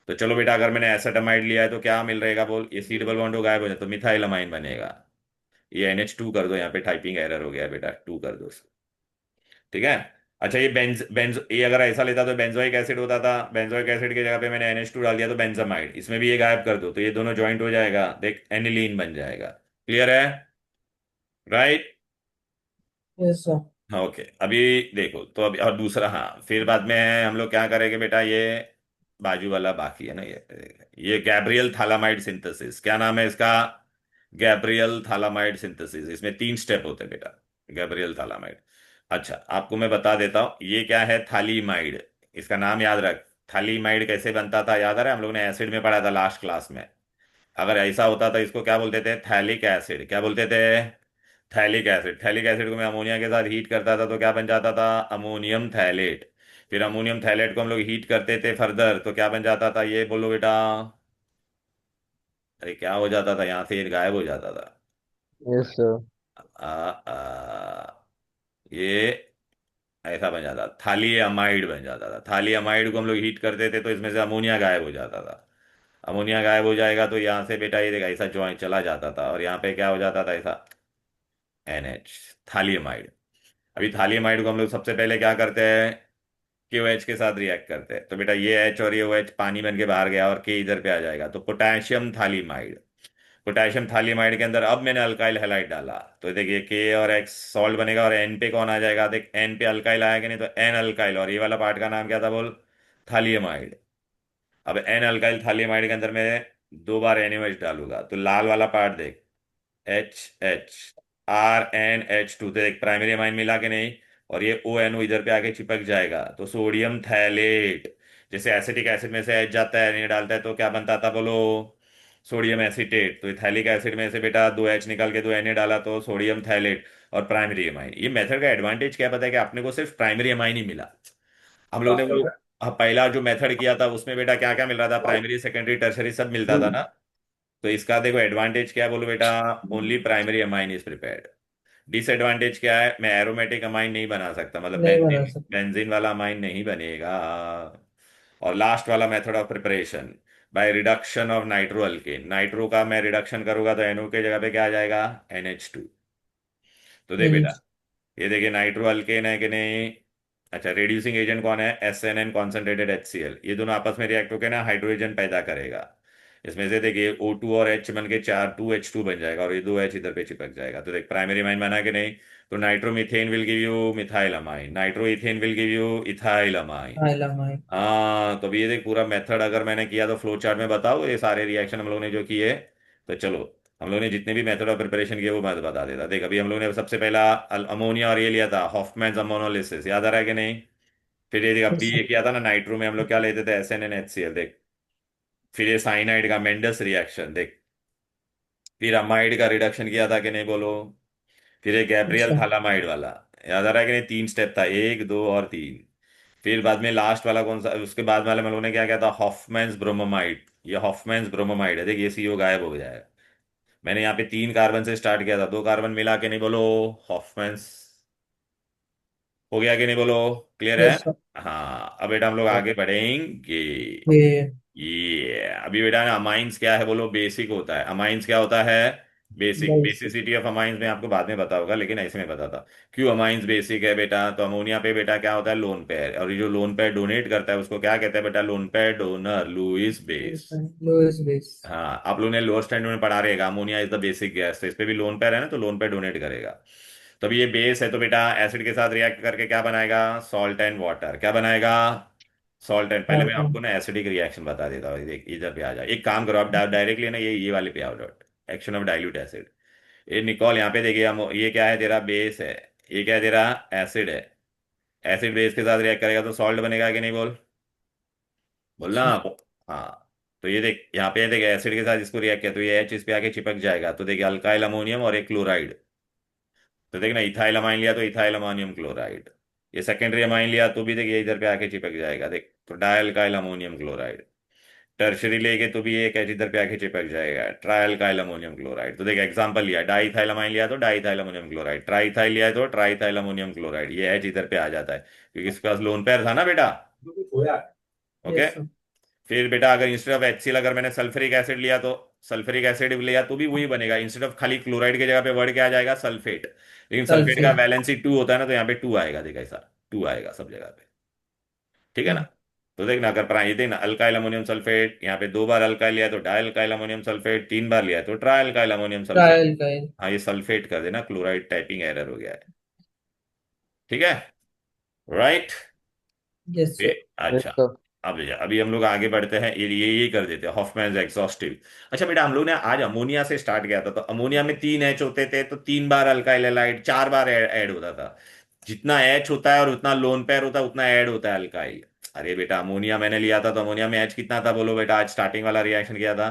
तो चलो बेटा, अगर मैंने एसेटामाइड लिया है तो क्या मिल रहेगा बोल? ये C डबल बॉन्ड हो गायब हो जाए तो मिथाइल अमाइन बनेगा। ये NH2 कर दो, यहाँ पे टाइपिंग एरर हो गया बेटा, 2 कर दो इसको। ठीक है? अच्छा, ये बेंज बेंज ये अगर ऐसा लेता तो बेंजोइक एसिड होता था, बेंजोइक एसिड की जगह पे मैंने NH2 डाल दिया तो बेंजामाइड, इसमें भी ये गायब कर दो तो ये दोनों ज्वाइंट हो जाएगा, देख एनिलीन बन जाएगा। क्लियर है? राइट? Yes, sir. हाँ ओके, अभी देखो तो अभी और दूसरा, हाँ फिर बाद में हम लोग क्या करेंगे बेटा, ये बाजू वाला बाकी है ना, ये गैब्रियल थालामाइड सिंथेसिस, क्या नाम है इसका? Gabriel phthalimide synthesis. इसमें 3 स्टेप होते हैं बेटा, गैब्रियल थालामाइड। अच्छा आपको मैं बता देता हूँ ये क्या है, थालीमाइड। इसका नाम याद रख। थालीमाइड कैसे बनता था याद आ रहा है? हम लोग ने एसिड में पढ़ा था लास्ट क्लास में। अगर ऐसा होता तो इसको क्या बोलते थे? Phthalic acid. क्या बोलते थे? Phthalic acid. थैलिक एसिड को मैं अमोनिया के साथ हीट करता था तो क्या बन जाता था? Ammonium phthalate. फिर अमोनियम थैलेट को हम लोग हीट करते थे फर्दर, तो क्या बन जाता था? ये बोलो बेटा। अरे क्या हो जाता था? यहाँ से ये गायब हो जाता था। Yes sir. आ, आ, ये ऐसा बन जाता, थाली अमाइड बन जाता था। थाली अमाइड को हम लोग हीट करते थे तो इसमें से अमोनिया गायब हो जाता था। अमोनिया गायब हो जाएगा तो यहाँ से बेटा ये देखा ऐसा ज्वाइन चला जाता था, और यहाँ पे क्या हो जाता था? ऐसा NH, थालियमाइड। अभी थालियमाइड को हम लोग सबसे पहले क्या करते हैं? KOH के साथ रिएक्ट करते हैं, तो बेटा ये H और ये OH पानी बन के बाहर गया और K इधर पे आ जाएगा, तो पोटेशियम थालिमाइड। पोटेशियम थालियमाइड के अंदर अब मैंने अल्काइल हैलाइड डाला, तो देखिए K और X सॉल्ट बनेगा, और N पे कौन आ जाएगा? देख N पे अल्काइल आया कि नहीं? तो N अल्काइल, और ये वाला पार्ट का नाम क्या था बोल? थालियमाइड। अब N अल्काइल थालियमाइड के अंदर मैं 2 बार NaOH डालूंगा, तो लाल वाला पार्ट देख, HH RnH2, तो एक प्राइमरी अमाइन मिला के नहीं? और ये ONO इधर पे आके चिपक जाएगा, तो सोडियम थैलेट। जैसे एसिटिक एसिड में से H जाता है, नहीं डालता है, तो क्या बनता था बोलो? Sodium acetate. तो इथैलिक एसिड में से बेटा 2H निकाल के 2Na डाला तो सोडियम थैलेट और प्राइमरी अमाइन। ये मेथड का एडवांटेज क्या पता है? कि आपने को सिर्फ प्राइमरी अमाइन ही मिला। हम लोग ने वो पहला जो मेथड किया था उसमें बेटा क्या क्या मिल रहा था? प्राइमरी सेकेंडरी टर्सरी सब मिलता था ना। तो इसका देखो एडवांटेज क्या है बोलो बेटा? Only primary amine is prepared. Disadvantage क्या है? मैं एरोमेटिक अमाइन नहीं बना सकता, मतलब नहीं बना बेंजीन सकते। बेंजीन वाला अमाइन नहीं बनेगा। और लास्ट वाला method of preparation, by reduction of nitro alkane. Nitro का मैं रिडक्शन करूंगा तो NO के जगह पे क्या आ जाएगा? NH2। तो देख बेटा, ये देखिए नाइट्रो अल्केन है कि नहीं? अच्छा, रेड्यूसिंग एजेंट कौन है? SNN concentrated HCl। ये दोनों आपस में रिएक्ट होकर ना हाइड्रोजन पैदा करेगा। इसमें से देखिए O2 और H बन के 2H2 बन जाएगा, और ये 2H इधर पे चिपक जाएगा, तो देख प्राइमरी अमाइन बना के नहीं? तो nitromethane will give you methyl amine, nitro ethane will give you ethyl amine. Tylamine. हाँ, तो अभी ये देख पूरा मेथड अगर मैंने किया तो फ्लो चार्ट में बताओ ये सारे रिएक्शन हम लोगों ने जो किए। तो चलो, हम लोगों ने जितने भी मेथड ऑफ प्रिपरेशन किए वो मैं बता देता। देख अभी हम लोगों ने सबसे पहला अमोनिया और ये लिया था हॉफमैन्स अमोनोलिसिस, याद आ रहा है कि नहीं? फिर ये देख अभी Yes, ये sir. किया था ना नाइट्रो में, हम लोग क्या लेते थे? SNN HCl, देख। फिर ये साइनाइड का मेंडस रिएक्शन देख। फिर अमाइड का रिडक्शन किया था कि नहीं बोलो? फिर ये Yes, गैब्रियल sir. थालामाइड वाला, याद आ रहा है कि नहीं? 3 स्टेप था, 1 2 और 3। फिर बाद में लास्ट वाला कौन सा? उसके बाद वाले में लोगों ने क्या किया था? हॉफमैन्स ब्रोमोमाइड। ये हॉफमैन्स ब्रोमोमाइड है, देख ये CO गायब हो जाएगा। मैंने यहाँ पे 3 कार्बन से स्टार्ट किया था, 2 कार्बन मिला के नहीं बोलो? हॉफमैन्स हो गया कि नहीं बोलो? क्लियर है? Yes, sir. हाँ, अब बेटा हम लोग आगे बढ़ेंगे। Yeah. ये अभी बेटा ना अमाइंस क्या है बोलो? बेसिक होता है। अमाइंस क्या होता है? Basic. बेसिसिटी ऑफ अमाइंस में आपको बाद में पता होगा, लेकिन ऐसे में बताता। क्यों अमाइंस बेसिक है बेटा, तो अमोनिया पे बेटा क्या होता है, लोन पेयर, और ये जो लोन पेयर डोनेट करता है उसको क्या कहते हैं बेटा, lone pair donor, Lewis base. Lowest base. हाँ, आप लोगों ने लोअर स्टैंडर्ड में पढ़ा रहेगा, ammonia is the basic gas, तो इस पे भी लोन पेयर है ना, तो लोन पेयर डोनेट करेगा। तो अभी ये बेस है, तो बेटा एसिड के साथ रिएक्ट करके क्या बनाएगा, सॉल्ट एंड वाटर, क्या बनाएगा, सॉल्ट एंड, पहले मैं Water. आपको ना एसिडिक रिएक्शन बता देता हूँ, देख इधर पे आ जाओ, एक काम करो आप डायरेक्टली ना ये वाले पे आओ, dot action of dilute acid. ये निकॉल यहाँ पे देखिए, हम ये क्या है तेरा, बेस है, ये क्या है तेरा, एसिड है। एसिड बेस के साथ रिएक्ट करेगा तो सॉल्ट बनेगा कि नहीं, बोल, बोलना। Sir. हाँ, तो ये देख यहाँ पे देख, एसिड के साथ इसको रिएक्ट किया तो ये एच इस पे आके चिपक जाएगा, तो देखिए अल्काइल अमोनियम और एक क्लोराइड। तो देखना इथाइल अमाइन लिया तो इथाइल अमोनियम क्लोराइड, ये सेकेंडरी अमाइन लिया तो भी देखिए इधर पे आके चिपक जाएगा, देख तो डायल्काइल अमोनियम क्लोराइड। टर्शरी लेके तो भी एक एच इधर पे आके चिपक जाएगा, ट्रायल्काइल अमोनियम क्लोराइड। तो देख एग्जांपल लिया, डाइथाइल अमाइन लिया तो डाइथाइल अमोनियम क्लोराइड, ट्राइथाइल लिया तो ट्राइथाइल अमोनियम क्लोराइड, ये एच इधर पे आ जाता है क्योंकि इसके पास लोन पेयर था ना बेटा। ओके। Yes, sir. फिर बेटा अगर इंस्टेड ऑफ HCl अगर मैंने सल्फ्यूरिक एसिड लिया तो, सल्फ्यूरिक एसिड लिया तो भी वही बनेगा, इंस्टेड ऑफ खाली क्लोराइड की जगह पे वर्ड क्या आ जाएगा, सल्फेट। लेकिन सल्फेट का Sulfate. वैलेंसी 2 होता है ना, तो यहाँ पे 2 आएगा, देखा ऐसा 2 आएगा सब जगह पे, ठीक है ना। Hmm. तो देखना अगर प्राइम ये देखना, अल्काइल अमोनियम सल्फेट, यहाँ पे 2 बार अल्काइल लिया तो डाई अल्काइल अमोनियम सल्फेट, 3 बार लिया तो try alkyl ammonium sulphate. Trial kind. हाँ, ये सल्फेट कर देना, क्लोराइड टाइपिंग एरर हो गया है, ठीक है, राइट। Yes, sir. अच्छा, यस सर। अभी हम लोग आगे बढ़ते हैं, ये कर देते हैं हॉफमैन्स एग्जॉस्टिव। अच्छा बेटा, हम लोग ने आज अमोनिया से स्टार्ट किया था, तो अमोनिया में 3 H होते थे, तो 3 बार अल्काइल हैलाइड, 4 बार ऐड होता था। जितना H होता है और उतना लोन पेयर होता है उतना ऐड होता है अल्काइल। अरे बेटा अमोनिया मैंने लिया था, तो अमोनिया में H कितना था, बोलो बेटा, आज स्टार्टिंग वाला रिएक्शन किया था,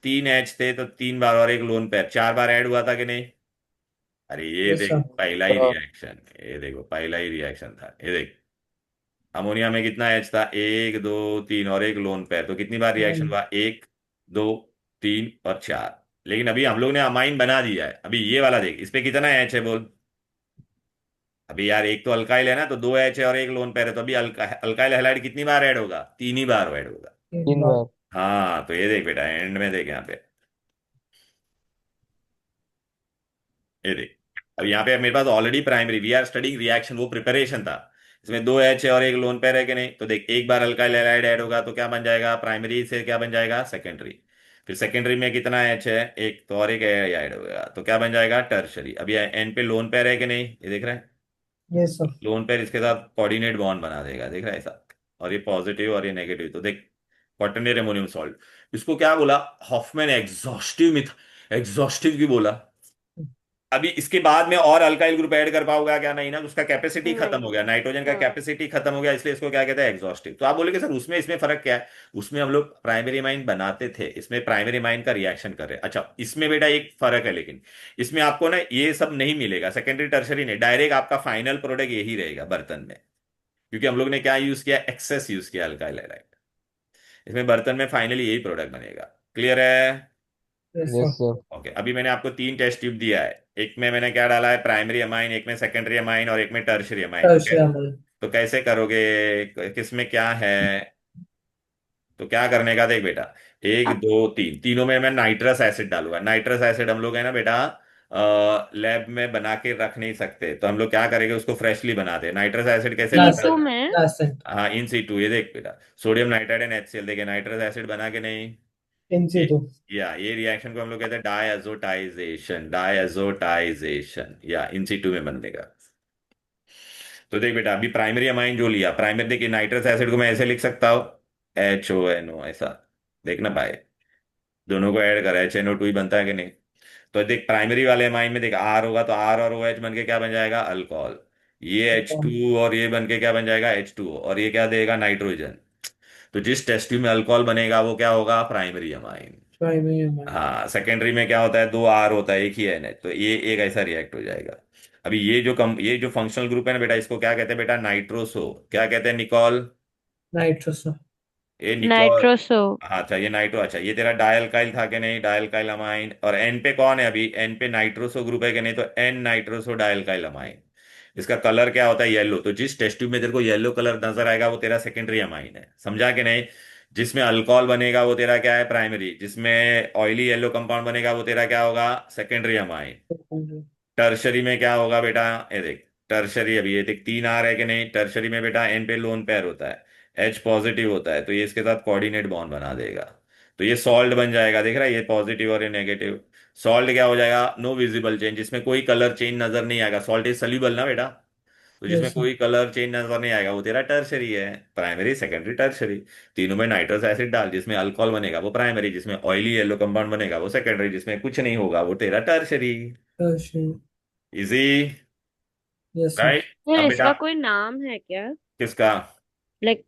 3 H थे, तो 3 बार और एक लोन पेयर, 4 बार ऐड हुआ था कि नहीं। अरे ये Yes, देख sir. पहला ही रिएक्शन, ये देखो पहला ही रिएक्शन था, ये देख अमोनिया में कितना एच था, 1 2 3 और एक लोन पेयर, तो कितनी बार रिएक्शन And हुआ, 1 2 3 और 4। लेकिन अभी हम लोग ने अमाइन बना दिया है, अभी ये वाला देख, इस पे कितना एच है बोल। अभी यार एक तो अल्काइल है ना, तो 2 H है और एक लोन पेयर है, तो अभी अल्काइल हैलाइड कितनी बार ऐड होगा, 3 ही बार ऐड होगा। in 3 बार। हाँ, तो ये देख बेटा एंड में देख यहाँ पे, ये देख, अब यहाँ पे मेरे पास already primary we are studying reaction, वो प्रिपरेशन था, इसमें 2 H है और एक लोन पेयर है कि नहीं, तो देख एक बार अल्काइल हैलाइड ऐड होगा तो क्या बन जाएगा, प्राइमरी से क्या बन जाएगा, सेकेंडरी। फिर सेकेंडरी में कितना H है, एक तो और एक ऐड होगा तो क्या बन जाएगा, टर्शरी। अब ये एंड पे लोन पेयर है कि नहीं, ये देख रहे हैं, yes, sir. लोन पेयर इसके साथ कोऑर्डिनेट बॉन्ड बना देगा, देख रहा है ऐसा, और ये पॉजिटिव और ये नेगेटिव, तो देख क्वाटरनरी अमोनियम सॉल्ट, इसको क्या बोला, हॉफमैन एग्जॉस्टिव मिथ, एग्जॉस्टिव की बोला। अभी इसके बाद में और अल्काइल ग्रुप ऐड कर पाओगे क्या, नहीं ना, उसका कैपेसिटी खत्म हो नहीं। गया, नाइट्रोजन का हाँ। कैपेसिटी खत्म हो गया, इसलिए इसको क्या कहते हैं, एग्जॉस्टिव। तो आप बोलोगे सर उसमें इसमें फर्क क्या है, उसमें हम लोग प्राइमरी माइन बनाते थे, इसमें प्राइमरी माइन का रिएक्शन कर रहे हैं। अच्छा, इसमें बेटा एक फर्क है, लेकिन इसमें आपको ना ये सब नहीं मिलेगा, सेकेंडरी टर्शरी नहीं, डायरेक्ट आपका फाइनल प्रोडक्ट यही रहेगा बर्तन में, क्योंकि हम लोग ने क्या यूज किया, एक्सेस यूज किया अल्काइल हैलाइड, इसमें बर्तन में फाइनली यही प्रोडक्ट बनेगा। क्लियर है। Yes, yes sir. Sir. Okay, अभी मैंने आपको 3 टेस्ट ट्यूब दिया है, एक में मैंने क्या डाला है, प्राइमरी अमाइन, एक में सेकेंडरी अमाइन और एक में टर्शरी अमाइन, Tertiary ammonia. तो कैसे करोगे, किस में क्या है, तो क्या करने का, देख बेटा 1 2 3 तीनों में मैं नाइट्रस एसिड डालूंगा। नाइट्रस एसिड हम लोग है ना बेटा, लैब में बना के रख नहीं सकते, तो हम लोग क्या करेंगे, उसको फ्रेशली बनाते हैं। नाइट्रस एसिड कैसे बनता Last, सीटू है, में। last scent. हाँ इन सीटू, ये देख बेटा, सोडियम नाइट्राइड एंड HCl, देखिए नाइट्रस एसिड बना के नहीं, In ये situ. या ये रिएक्शन को हम लोग कहते हैं डायazotization, डायazotization या इन सीटू में बनने का। तो देख बेटा अभी प्राइमरी अमाइन जो लिया, प्राइमरी देखिए नाइट्रस एसिड को मैं ऐसे लिख सकता हूँ, HONO ऐसा, देखना भाई, दोनों को ऐड करा HNO2 ही बनता है कि नहीं। तो देख प्राइमरी वाले अमाइन में देख R होगा, तो R और OH बन के क्या बन जाएगा, अल्कोहल। ये H2 और ये बन के क्या बन जाएगा, H2O, और ये क्या देगा, नाइट्रोजन। तो जिस टेस्ट ट्यूब में अल्कोहल बनेगा वो क्या होगा, प्राइमरी अमाइन। Primary ammonia. हाँ, सेकेंडरी में क्या होता है, 2 R होता है, एक ही NH, तो ये एक ऐसा रिएक्ट हो जाएगा। अभी ये जो फंक्शनल ग्रुप है ना बेटा, इसको क्या कहते हैं बेटा, नाइट्रोसो, क्या कहते हैं निकॉल, Nitrous, sir. ये निकॉल। नाइट्रोसो। हाँ, अच्छा ये नाइट्रो, अच्छा ये तेरा डायल्काइल था कि नहीं, डायल्काइल अमाइन, और एन पे कौन है, अभी एन पे नाइट्रोसो ग्रुप है कि नहीं, तो एन नाइट्रोसो डायल्काइल अमाइन। इसका कलर क्या होता है, येलो, तो जिस टेस्ट ट्यूब में तेरे को येलो कलर नजर आएगा वो तेरा सेकेंडरी अमाइन है, समझा कि नहीं। जिसमें अल्कोहल बनेगा वो तेरा क्या है, प्राइमरी। जिसमें ऑयली येलो कंपाउंड बनेगा वो तेरा क्या होगा, सेकेंडरी अमाइन। secondary. टर्शरी में क्या होगा बेटा, ये देख, टर्शरी, अभी ये देख 3 R है कि नहीं, टर्शरी में बेटा एन पे लोन पेयर होता है, H पॉजिटिव होता है, तो ये इसके साथ कोऑर्डिनेट बॉन्ड बना देगा, तो ये सॉल्ट बन जाएगा। देख रहा है, ये पॉजिटिव और ये नेगेटिव। सॉल्ट क्या हो जाएगा, नो विजिबल चेंज, जिसमें कोई कलर चेंज नजर नहीं आएगा। सॉल्ट इज सल्यूबल ना बेटा, तो जिसमें Yes, sir. कोई कलर चेंज नजर नहीं आएगा वो तेरा टर्शरी है। प्राइमरी, सेकेंडरी, टर्शरी, तीनों में नाइट्रस एसिड डाल। जिसमें अल्कोहल बनेगा वो प्राइमरी, जिसमें ऑयली येलो कंपाउंड बनेगा वो सेकेंडरी, जिसमें कुछ नहीं होगा वो तेरा tertiary. Tertiary. Easy, Yes, sir. Right. फिर अब बेटा, इसका कोई नाम है क्या? किसका, लाइक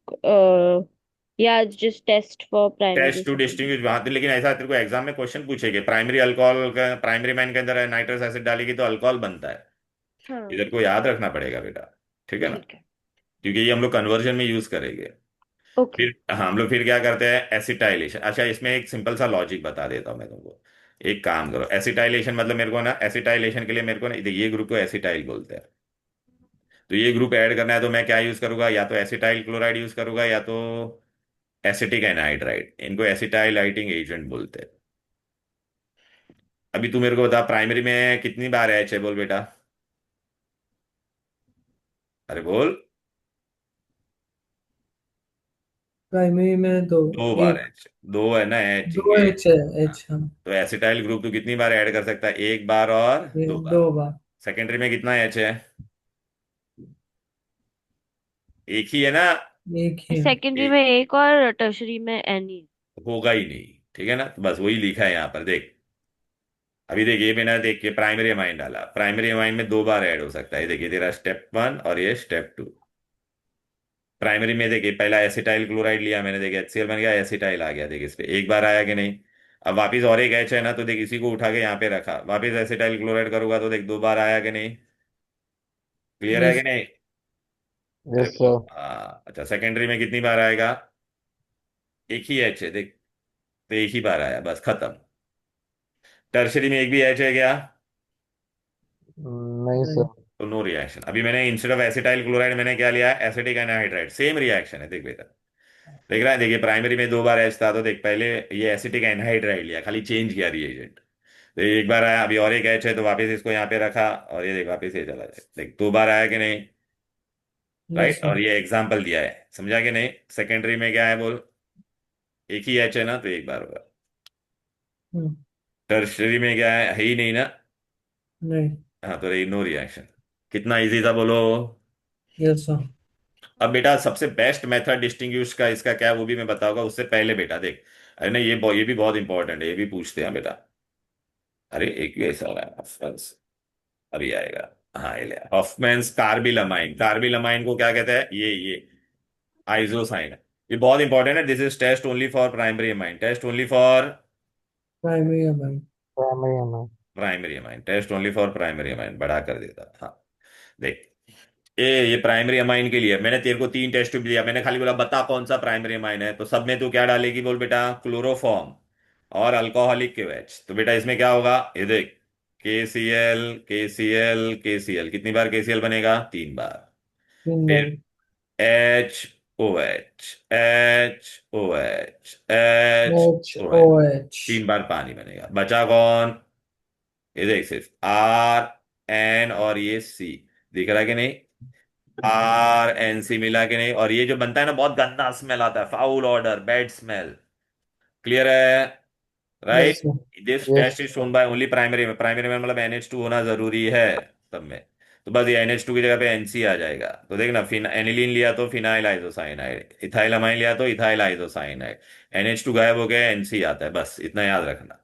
या just test for primary test to secondary? Distinguish वहां, लेकिन ऐसा तेरे को एग्जाम में क्वेश्चन पूछेगा, प्राइमरी अल्कोहल का, प्राइमरी मैन के अंदर नाइट्रस एसिड डालेगी तो अल्कोहल बनता है, हाँ, इधर को याद रखना पड़ेगा बेटा, ठीक है ना, ठीक है। क्योंकि ये हम लोग कन्वर्जन में यूज करेंगे। ओके। फिर हाँ, हम लोग फिर क्या करते हैं, एसिटाइलेशन। अच्छा, इसमें एक सिंपल सा लॉजिक बता देता हूँ मैं तुमको। एक काम करो, एसिटाइलेशन मतलब मेरे को ना, एसिटाइलेशन के लिए मेरे को ना, ये ग्रुप को एसिटाइल बोलते हैं, तो ये ग्रुप ऐड करना है तो मैं क्या यूज करूंगा, या तो एसिटाइल क्लोराइड यूज करूंगा या तो एसिटिक एनहाइड्राइड, इनको एसिटाइल लाइटिंग एजेंट बोलते हैं। अभी तू मेरे को बता, प्राइमरी में कितनी बार एच है, बोल बेटा, अरे बोल। प्राइमरी में दो, 2 बार एक, एच, दो है ना एच दो ये। एच है, हाँ, एच, हाँ, तो एसिटाइल ग्रुप तू कितनी बार ऐड कर सकता है, 1 बार और ये 2 बार। 2 बार, सेकेंडरी में कितना एच है, एक ही है ना, एक ही है। सेकेंडरी में एक, एक और टर्शरी में एन ही। होगा ही नहीं, ठीक है ना, तो बस वही लिखा है यहाँ पर, देख। अभी देख, ये मैंने देख के प्राइमरी अमाइन डाला, प्राइमरी अमाइन में 2 बार ऐड हो सकता है, देखिए तेरा स्टेप 1 और ये स्टेप 2। प्राइमरी में देखिए, पहला एसिटाइल क्लोराइड लिया मैंने, देखिए HCl बन गया, एसिटाइल आ गया, देखिए इस पे 1 बार आया कि नहीं। अब वापिस और एक एच है ना, तो देख इसी को उठा के यहाँ पे रखा, वापिस एसिटाइल क्लोराइड करूंगा तो देख 2 बार आया कि नहीं, क्लियर है कि यस, नहीं। अरे यस वो, सर। हाँ अच्छा, सेकेंडरी में कितनी बार आएगा, एक ही एच है देख, तो एक ही बार आया, बस खत्म। टर्शरी में एक भी एच है क्या, नहीं नहीं, सर। तो नो रिएक्शन। अभी मैंने इंस्टेड ऑफ एसिटाइल क्लोराइड मैंने क्या लिया, एसिटिक एनहाइड्राइड, सेम रिएक्शन है, देख बेटा, देख रहा है, देखिए प्राइमरी में 2 बार एच था, तो देख पहले ये एसिटिक एनहाइड्राइड लिया, खाली चेंज किया रिएजेंट, तो ये 1 बार आया, अभी और एक एच है तो वापस इसको यहाँ पे रखा, और ये देख वापस ये चला जाए, देख 2 बार आया कि नहीं, यस राइट। सर। और ये एग्जाम्पल दिया है, समझा कि नहीं। सेकेंडरी में क्या है बोल, एक ही एच है ना, तो 1 बार होगा। हम्म, टर्शरी में क्या है ही नहीं ना, नहीं, हाँ, तो नो रिएक्शन। कितना इजी था बोलो। Yes sir. अब बेटा, सबसे बेस्ट मेथड डिस्टिंग्विश का इसका क्या है वो भी मैं बताऊंगा, उससे पहले बेटा देख, अरे नहीं, ये भी बहुत इंपॉर्टेंट है, ये भी पूछते हैं बेटा। अरे एक भी ऐसा हो रहा है, हॉफमैन्स, अभी आएगा, हाँ ये ले, हॉफमैन्स कार्बिलमाइन, कार्बिलमाइन को क्या कहते हैं, ये आइसोसाइन है, ये बहुत इंपॉर्टेंट है। This is test only for primary amine, test only for primary है भाई। प्राइमरी है ma'am. Primary amine, test only for primary amine, बढ़ा कर देता, हाँ। देख, ये प्राइमरी अमाइन के लिए मैंने तेरे को 3 टेस्ट ट्यूब दिया, मैंने खाली बोला बता कौन सा प्राइमरी अमाइन है, तो सब में तू क्या डालेगी बोल बेटा, क्लोरोफॉर्म और अल्कोहलिक KOH। तो बेटा इसमें क्या होगा, ये देख, KCl, KCl, KCl, कितनी बार KCl बनेगा, 3 बार। 3 बार। फिर H H OH, O H. 3 बार पानी बनेगा, बचा कौन, ये देख, सिर्फ RN और ये C, दिख रहा है कि नहीं, RNC मिला कि नहीं। और ये जो बनता है ना, बहुत गंदा स्मेल आता है, foul order, bad smell, clear है, yes right. Sir. This yes test is shown by only primary में, प्राइमरी में मतलब NH2 होना जरूरी है सब में, तो बस ये NH2 की जगह पे NC आ जाएगा। तो देखना, फिन एनिलीन लिया तो फिनाइल आइसोसाइनाइड, इथाइल अमाइन लिया तो इथाइल आइसोसाइनाइड, NH2 गायब हो गया, NC आता है, बस इतना याद रखना।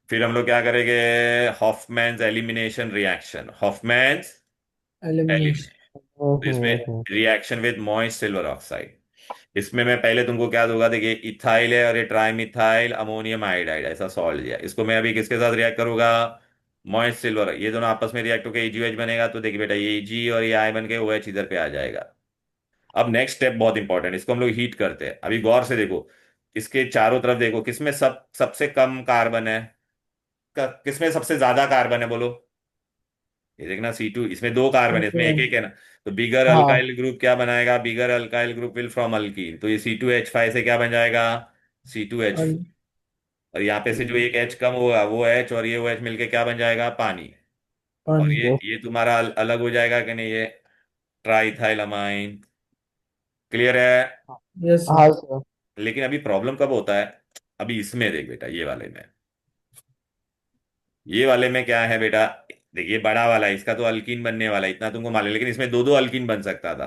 फिर हम लोग क्या करेंगे, हॉफमैन्स एलिमिनेशन रिएक्शन, हॉफमैन्स एलिमिनेशन। एलिमिनेशन, तो इसमें reaction with moist silver oxide. इसमें मैं पहले तुमको क्या दूंगा, देखिए इथाइल है और ये ट्राइमिथाइल अमोनियम आयोडाइड, ऐसा सॉल्ट दिया, इसको मैं अभी किसके साथ रिएक्ट करूंगा, मॉइस्ट सिल्वर, ये दोनों आपस में रिएक्ट होकर AgOH बनेगा, तो देखिए बेटा ये Ag और ये I बन के OH इधर पे आ जाएगा। अब नेक्स्ट स्टेप बहुत इंपॉर्टेंट, इसको हम लोग हीट करते हैं, अभी गौर से देखो, इसके चारों तरफ देखो, किसमें सबसे कम कार्बन है, किसमें सबसे ज्यादा कार्बन है बोलो, ये देखना C2, इसमें दो कार्बन है, इसमें एक okay, एक है ना। तो बिगर हाँ। अल्काइल ग्रुप क्या बनाएगा, bigger alkyl group will from alkene, तो ये C2H5 से क्या बन जाएगा, C2H। al और यहाँ पे से जो एक H कम होगा वो H और ये वो H मिलके क्या बन जाएगा, पानी। और पानी। यस। ये तुम्हारा अलग हो जाएगा कि नहीं, ये ट्राइथाइलामाइन। क्लियर है। Yes sir. हाँ सर। लेकिन अभी प्रॉब्लम कब होता है, अभी इसमें देख बेटा, ये वाले में, ये वाले में क्या है बेटा, देखिए बड़ा वाला है, इसका तो अल्कीन बनने वाला है, इतना तुमको मालूम है, लेकिन इसमें दो दो अल्कीन बन सकता था।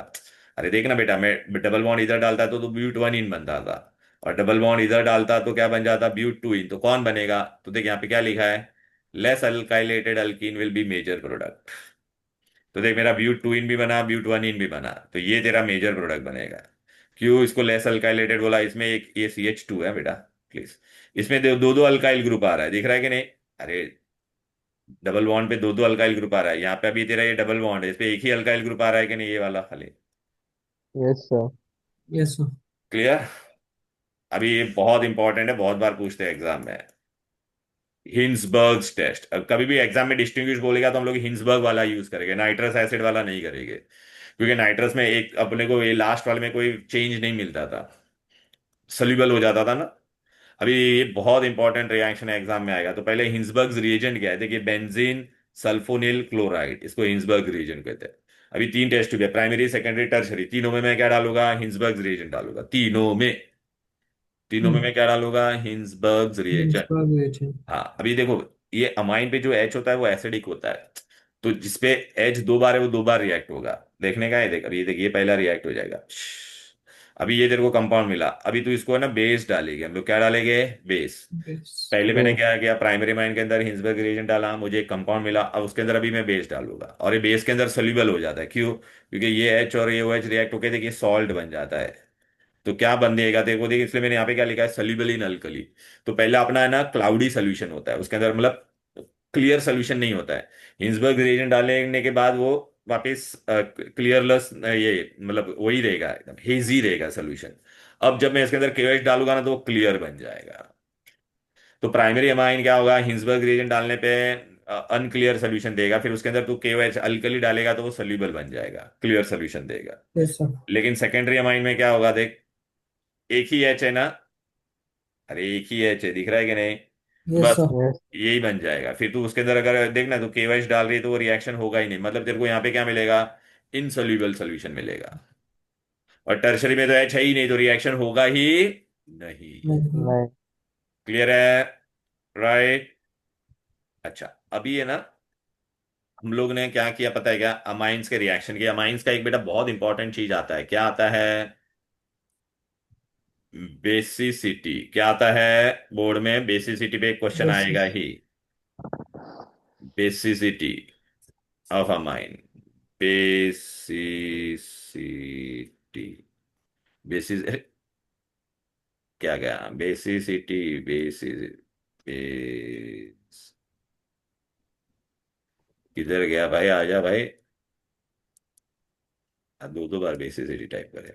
अरे देखना बेटा, मैं डबल बॉन्ड इधर डालता तो ब्यूट वन इन बनता था, और डबल बॉन्ड इधर डालता तो क्या बन जाता, ब्यूट टू इन। तो कौन बनेगा, तो देख यहाँ पे क्या लिखा है, less alkylated alkene will be major product. तो देख मेरा ब्यूट टू इन भी बना, ब्यूट वन इन भी बना, तो ये तेरा मेजर प्रोडक्ट बनेगा। क्यों इसको लेस अल्काइलेटेड बोला, इसमें एक ये CH2 है बेटा, प्लीज। इसमें दो दो अल्काइल ग्रुप आ रहा है, दिख रहा है कि नहीं। अरे डबल बॉन्ड पे दो दो अल्काइल ग्रुप आ रहा है, यहाँ पे अभी तेरा ये डबल बॉन्ड है, इस पे एक ही अल्काइल ग्रुप आ रहा है कि नहीं, ये वाला खाली। Yes sir. Yes sir. Clear. अभी ये बहुत इंपॉर्टेंट है, बहुत बार पूछते हैं एग्जाम में, हिंसबर्ग्स टेस्ट। अब कभी भी एग्जाम में डिस्टिंग्विश बोलेगा तो हम लोग हिंसबर्ग वाला यूज करेंगे, नाइट्रस एसिड वाला नहीं करेंगे, क्योंकि नाइट्रस में एक अपने को ये लास्ट वाले में कोई चेंज नहीं मिलता था, सोल्यूबल हो जाता था ना। अभी ये बहुत इंपॉर्टेंट रिएक्शन है, एग्जाम में आएगा। तो पहले हिंसबर्ग रिएजेंट क्या है, देखिए बेंजीन सल्फोनिल क्लोराइड, इसको हिंसबर्ग रिएजेंट कहते हैं। अभी तीन टेस्ट हुए, प्राइमरी सेकेंडरी टर्शरी, तीनों में मैं क्या डालूंगा, हिंसबर्ग रिएजेंट डालूंगा, तीनों में। तीनों में मैं क्या डालूंगा, हिंसबर्ग Means रिएजेंट। coagulation. हाँ अभी देखो, ये अमाइन पे जो H होता है वो एसिडिक होता है, तो जिसपे H दो बार है वो दो बार रिएक्ट होगा। देखने का है, देख अभी ये देख, ये पहला रिएक्ट हो जाएगा। अभी ये तेरे को कंपाउंड मिला, अभी तू इसको है ना बेस डालेंगे, हम लोग क्या डालेंगे, बेस। Yes. पहले मैंने यस। क्या किया, प्राइमरी माइन के अंदर हिंसबर्ग रिएजेंट डाला, मुझे एक कंपाउंड मिला, अब उसके अंदर अभी मैं बेस डालूंगा, और ये बेस के अंदर सोल्यूबल हो जाता है, क्यों, क्योंकि ये H और ये OH रिएक्ट होकर देखिए सॉल्ट बन जाता है। तो क्या बन जाएगा देखो, देखिए इसलिए मैंने यहाँ पे क्या लिखा है, सल्यूबल इन अल्कली। तो पहले अपना है ना क्लाउडी सोल्यूशन होता है उसके अंदर, मतलब क्लियर सोल्यूशन नहीं होता है। हिंसबर्ग रिएजेंट डालने के बाद वो वापस क्लियरलेस, ये मतलब वही रहेगा, एकदम हेजी रहेगा सोल्यूशन। अब जब मैं इसके अंदर KOH डालूंगा ना तो वो क्लियर बन जाएगा। तो प्राइमरी अमाइन क्या होगा, हिंसबर्ग रिएजेंट डालने पे अनक्लियर सोल्यूशन देगा, फिर उसके अंदर तू KOH अल्कली डालेगा तो वो सोल्यूबल बन जाएगा, क्लियर सोल्यूशन देगा। Yes sir. लेकिन सेकेंडरी अमाइन में क्या होगा, देख एक ही H है ना, अरे एक ही H है, दिख रहा है कि नहीं, तो Yes बस sir. यस। यही बन जाएगा। फिर तू उसके अंदर अगर देखना तो KOH डाल रही है तो वो रिएक्शन होगा ही नहीं, मतलब तेरे को यहाँ पे क्या मिलेगा, इनसोल्यूबल सोल्यूशन मिलेगा। और टर्शरी में तो H है ही नहीं, तो रिएक्शन होगा ही नहीं। नहीं. नहीं। क्लियर है, राइट। अच्छा अभी है ना, हम लोग ने क्या किया पता है क्या, अमाइंस के रिएक्शन के, अमाइंस का एक बेटा बहुत इंपॉर्टेंट चीज आता है, क्या आता है, बेसिसिटी। क्या आता है, बोर्ड में बेसिसिटी पे एक क्वेश्चन आएगा Basis. He, basicity of amine, basicity, basis, क्या क्या, बेसिसिटी, बेसिस, बेस, किधर गया भाई, आजा भाई। दो दो बार बेसिसिटी टाइप करें,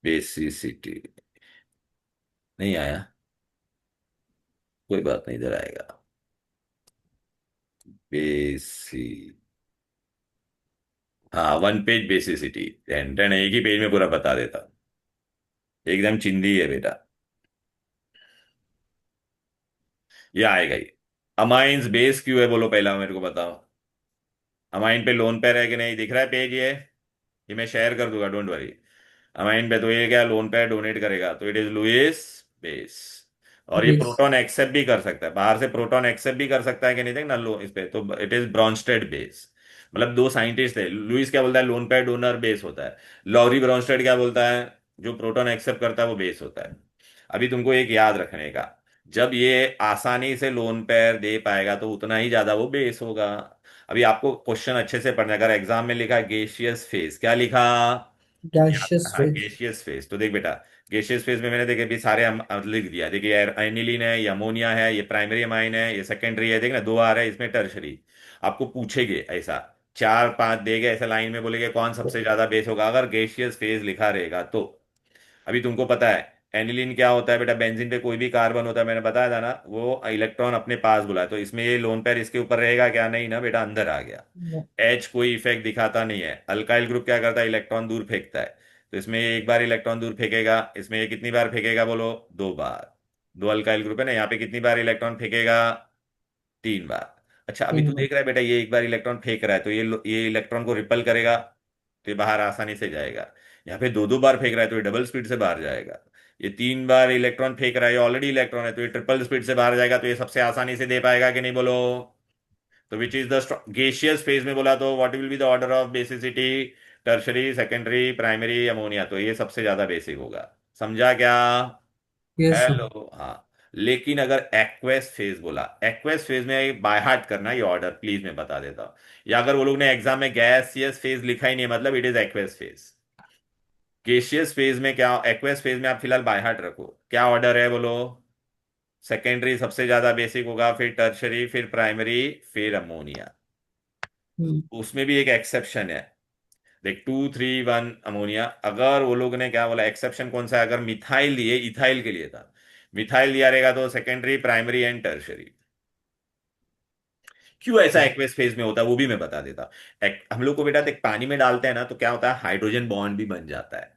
बेसिसिटी, नहीं आया, कोई बात नहीं, इधर आएगा, बेसी, हाँ वन पेज बेसिसिटी, टेन एक ही पेज में पूरा बता देता, एकदम चिंदी है बेटा, ये आएगा ही। अमाइंस बेस क्यों है बोलो, पहला मेरे को बताओ। अमाइन पे लोन पेयर है कि नहीं, दिख रहा है पेज ये मैं शेयर कर दूंगा, डोंट वरी। अमाइन पे तो ये क्या, लोन पेयर डोनेट करेगा, तो इट इज लुइस बेस। और ये Yes. प्रोटॉन एक्सेप्ट भी कर सकता है, बाहर से प्रोटॉन एक्सेप्ट भी कर सकता है कि नहीं, देख ना लो इस पे, तो इट इज ब्रॉन्स्टेड बेस। मतलब दो साइंटिस्ट थे, लुइस क्या बोलता है, लोन पेयर डोनर बेस होता है, लॉरी ब्रॉन्स्टेड क्या बोलता है, जो प्रोटॉन एक्सेप्ट करता है वो बेस होता है। अभी तुमको एक याद रखने का, जब ये आसानी से लोन पेयर दे पाएगा तो उतना ही ज्यादा वो बेस होगा। अभी आपको क्वेश्चन अच्छे से पढ़ना है, अगर एग्जाम में लिखा गेशियस फेज, क्या लिखा, Gaseous हाँ phase. गेशियस फेज, तो देख बेटा, गेशियस फेज में मैंने देखे भी सारे लिख दिया, देखिए एनिलीन है, ये अमोनिया है, ये प्राइमरी अमाइन है, ये सेकेंडरी है, देख ना दो आ रहा है इसमें टर्शरी। आपको पूछेंगे ऐसा, चार पांच देगा ऐसा लाइन में, बोलेंगे कौन सबसे ज्यादा बेस होगा, अगर गेशियस फेज लिखा रहेगा तो। अभी तुमको पता है एनिलीन क्या होता है बेटा, बेंजीन पे कोई भी कार्बन होता है, मैंने बताया था ना, वो इलेक्ट्रॉन अपने पास बुलाए, तो इसमें ये लोन पेयर इसके ऊपर रहेगा क्या, नहीं ना बेटा, अंदर आ गया। एच कोई इफेक्ट दिखाता नहीं है। अल्काइल ग्रुप क्या करता है, इलेक्ट्रॉन दूर फेंकता है, तो इसमें ये एक बार इलेक्ट्रॉन दूर फेंकेगा, इसमें ये कितनी बार फेंकेगा बोलो, दो बार। दो अल्काइल ग्रुप है ना, यहाँ पे कितनी बार इलेक्ट्रॉन फेंकेगा, तीन बार। अच्छा अभी तू 3 बार। देख रहा है बेटा, ये एक बार इलेक्ट्रॉन फेंक रहा है, तो ये इलेक्ट्रॉन को रिपल करेगा, तो ये बाहर आसानी से जाएगा। यहाँ पे दो दो बार फेंक रहा है, तो ये डबल स्पीड से बाहर जाएगा। ये तीन बार इलेक्ट्रॉन फेंक रहा है, ये ऑलरेडी इलेक्ट्रॉन है, तो ये ट्रिपल स्पीड से बाहर जाएगा, तो ये सबसे आसानी से दे पाएगा कि नहीं बोलो। तो which is the gaseous phase में बोला तो what will be the order of basicity, tertiary, secondary, primary, ammonia, तो ये सबसे ज्यादा बेसिक होगा। समझा क्या? Yes sir. हेलो, हाँ। लेकिन अगर एक्वेस फेज बोला, एक्वेस फेज में बाय हार्ट करना ये ऑर्डर, प्लीज मैं बता देता हूं। या अगर वो लोग ने एग्जाम में गैसियस फेज लिखा ही नहीं है, मतलब it is aqueous phase. Gaseous phase में क्या, एक्वेस फेज में आप फिलहाल बाय हार्ट रखो, क्या ऑर्डर है बोलो। सेकेंडरी सबसे ज्यादा बेसिक होगा, फिर टर्शरी, फिर प्राइमरी, फिर अमोनिया। हम्म, उसमें भी एक एक्सेप्शन है, देख 2 3 1 अमोनिया, अगर वो लोग ने क्या बोला, एक्सेप्शन कौन सा है, अगर मिथाइल दिए, इथाइल के लिए था, मिथाइल दिया रहेगा तो सेकेंडरी, प्राइमरी एंड टर्शरी। क्यों ऐसा एक्वेस फेज में होता है वो भी मैं बता देता। हम लोग को बेटा देख, पानी में डालते हैं ना, तो क्या होता है, हाइड्रोजन बॉन्ड भी बन जाता है।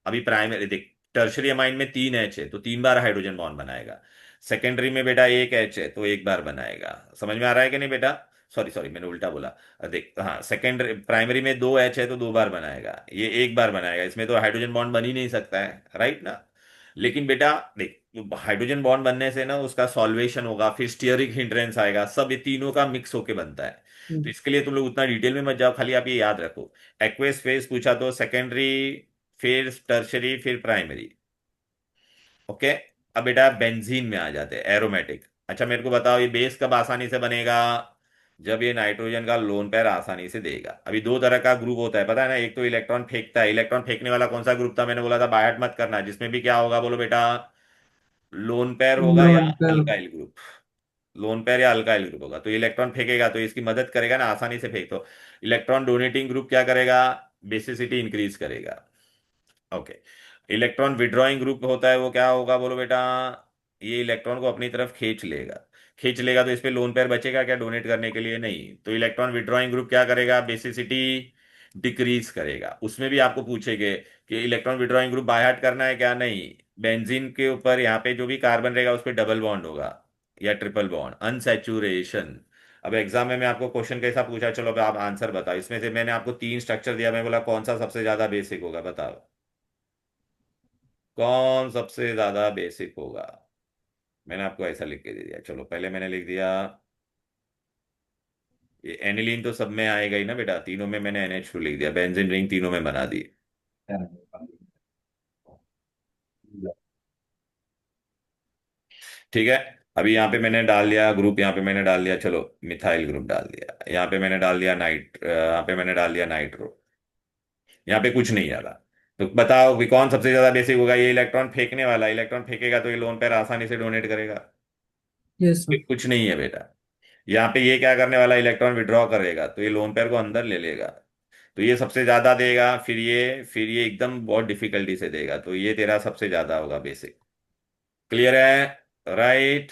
अभी प्राइमरी देख, टर्शरी अमाइन में 3 H है, तो 3 बार हाइड्रोजन बॉन्ड बनाएगा। सेकेंडरी में बेटा 1 H है, तो एक बार बनाएगा। समझ में आ रहा है कि नहीं बेटा? सॉरी सॉरी, मैंने उल्टा बोला। देख, हाँ, सेकेंडरी प्राइमरी में 2 H है, तो 2 बार बनाएगा, ये एक बार बनाएगा, इसमें तो हाइड्रोजन बॉन्ड बन ही नहीं सकता है, राइट ना। लेकिन बेटा देख, हाइड्रोजन बॉन्ड बनने से ना उसका सॉल्वेशन होगा, फिर स्टीयरिक हिंड्रेंस आएगा, सब ये तीनों का मिक्स होके बनता है। तो हम्म, इसके लिए तुम लोग उतना डिटेल में मत जाओ, खाली आप ये याद रखो। एक्वेस फेज पूछा तो सेकेंडरी, फिर टर्शरी, फिर प्राइमरी। ओके। अब बेटा बेंजीन में आ जाते हैं, एरोमेटिक। अच्छा मेरे को बताओ, ये बेस कब आसानी से बनेगा, जब ये नाइट्रोजन का लोन पेयर आसानी से देगा। अभी दो तरह का ग्रुप होता है पता है ना, एक तो इलेक्ट्रॉन फेंकता है, इलेक्ट्रॉन फेंकने वाला कौन सा ग्रुप था, मैंने बोला था बायट मत करना, जिसमें भी क्या होगा बोलो बेटा, लोन पेयर होगा या lone pair. Alkyl group. Lone pair या अल्काइल ग्रुप होगा, तो इलेक्ट्रॉन फेंकेगा, तो इसकी मदद करेगा ना, आसानी से फेंक, तो इलेक्ट्रॉन डोनेटिंग ग्रुप क्या करेगा, बेसिसिटी इंक्रीज करेगा। ओके। इलेक्ट्रॉन विड्रॉइंग ग्रुप होता है, वो क्या होगा बोलो बेटा, ये इलेक्ट्रॉन को अपनी तरफ खींच लेगा। खींच लेगा तो इस पे लोन पेयर बचेगा क्या डोनेट करने के लिए, नहीं, तो इलेक्ट्रॉन विड्रॉइंग ग्रुप क्या करेगा, बेसिसिटी डिक्रीज करेगा। उसमें भी आपको पूछेंगे कि electron withdrawing group by heart करना है क्या, नहीं। बेंजीन के ऊपर यहाँ पे जो भी कार्बन रहेगा उस पर डबल बॉन्ड होगा या ट्रिपल बॉन्ड, अनसैचुरेशन। अब एग्जाम में मैं आपको क्वेश्चन कैसा पूछा, चलो अब आप आंसर बताओ, इसमें से मैंने आपको 3 स्ट्रक्चर दिया, मैं बोला कौन सा सबसे ज्यादा बेसिक होगा, बताओ कौन सबसे ज्यादा बेसिक होगा। मैंने आपको ऐसा लिख के दे दिया, चलो पहले मैंने लिख दिया, ये एनिलीन तो सब में आएगा ही ना बेटा, तीनों में मैंने NH2 लिख दिया, बेंजीन रिंग तीनों में बना दी। ठीक है। अभी यहाँ पे मैंने डाल दिया ग्रुप, यहाँ पे मैंने डाल दिया, चलो मिथाइल ग्रुप डाल दिया, यहाँ पे मैंने डाल दिया यहाँ पे मैंने डाल दिया नाइट्रो। यहाँ पे कुछ नहीं आ रहा, तो बताओ कि कौन सबसे ज्यादा बेसिक होगा, ये इलेक्ट्रॉन फेंकने वाला, इलेक्ट्रॉन फेंकेगा तो ये लोन पेयर आसानी से डोनेट करेगा। यस ये सर। कुछ नहीं है बेटा। यहाँ पे ये क्या करने वाला, इलेक्ट्रॉन विड्रॉ करेगा, तो ये लोन पेयर को अंदर ले लेगा, तो ये सबसे ज्यादा देगा, फिर ये एकदम बहुत डिफिकल्टी से देगा, तो ये तेरा सबसे ज्यादा होगा बेसिक। क्लियर है? राइट।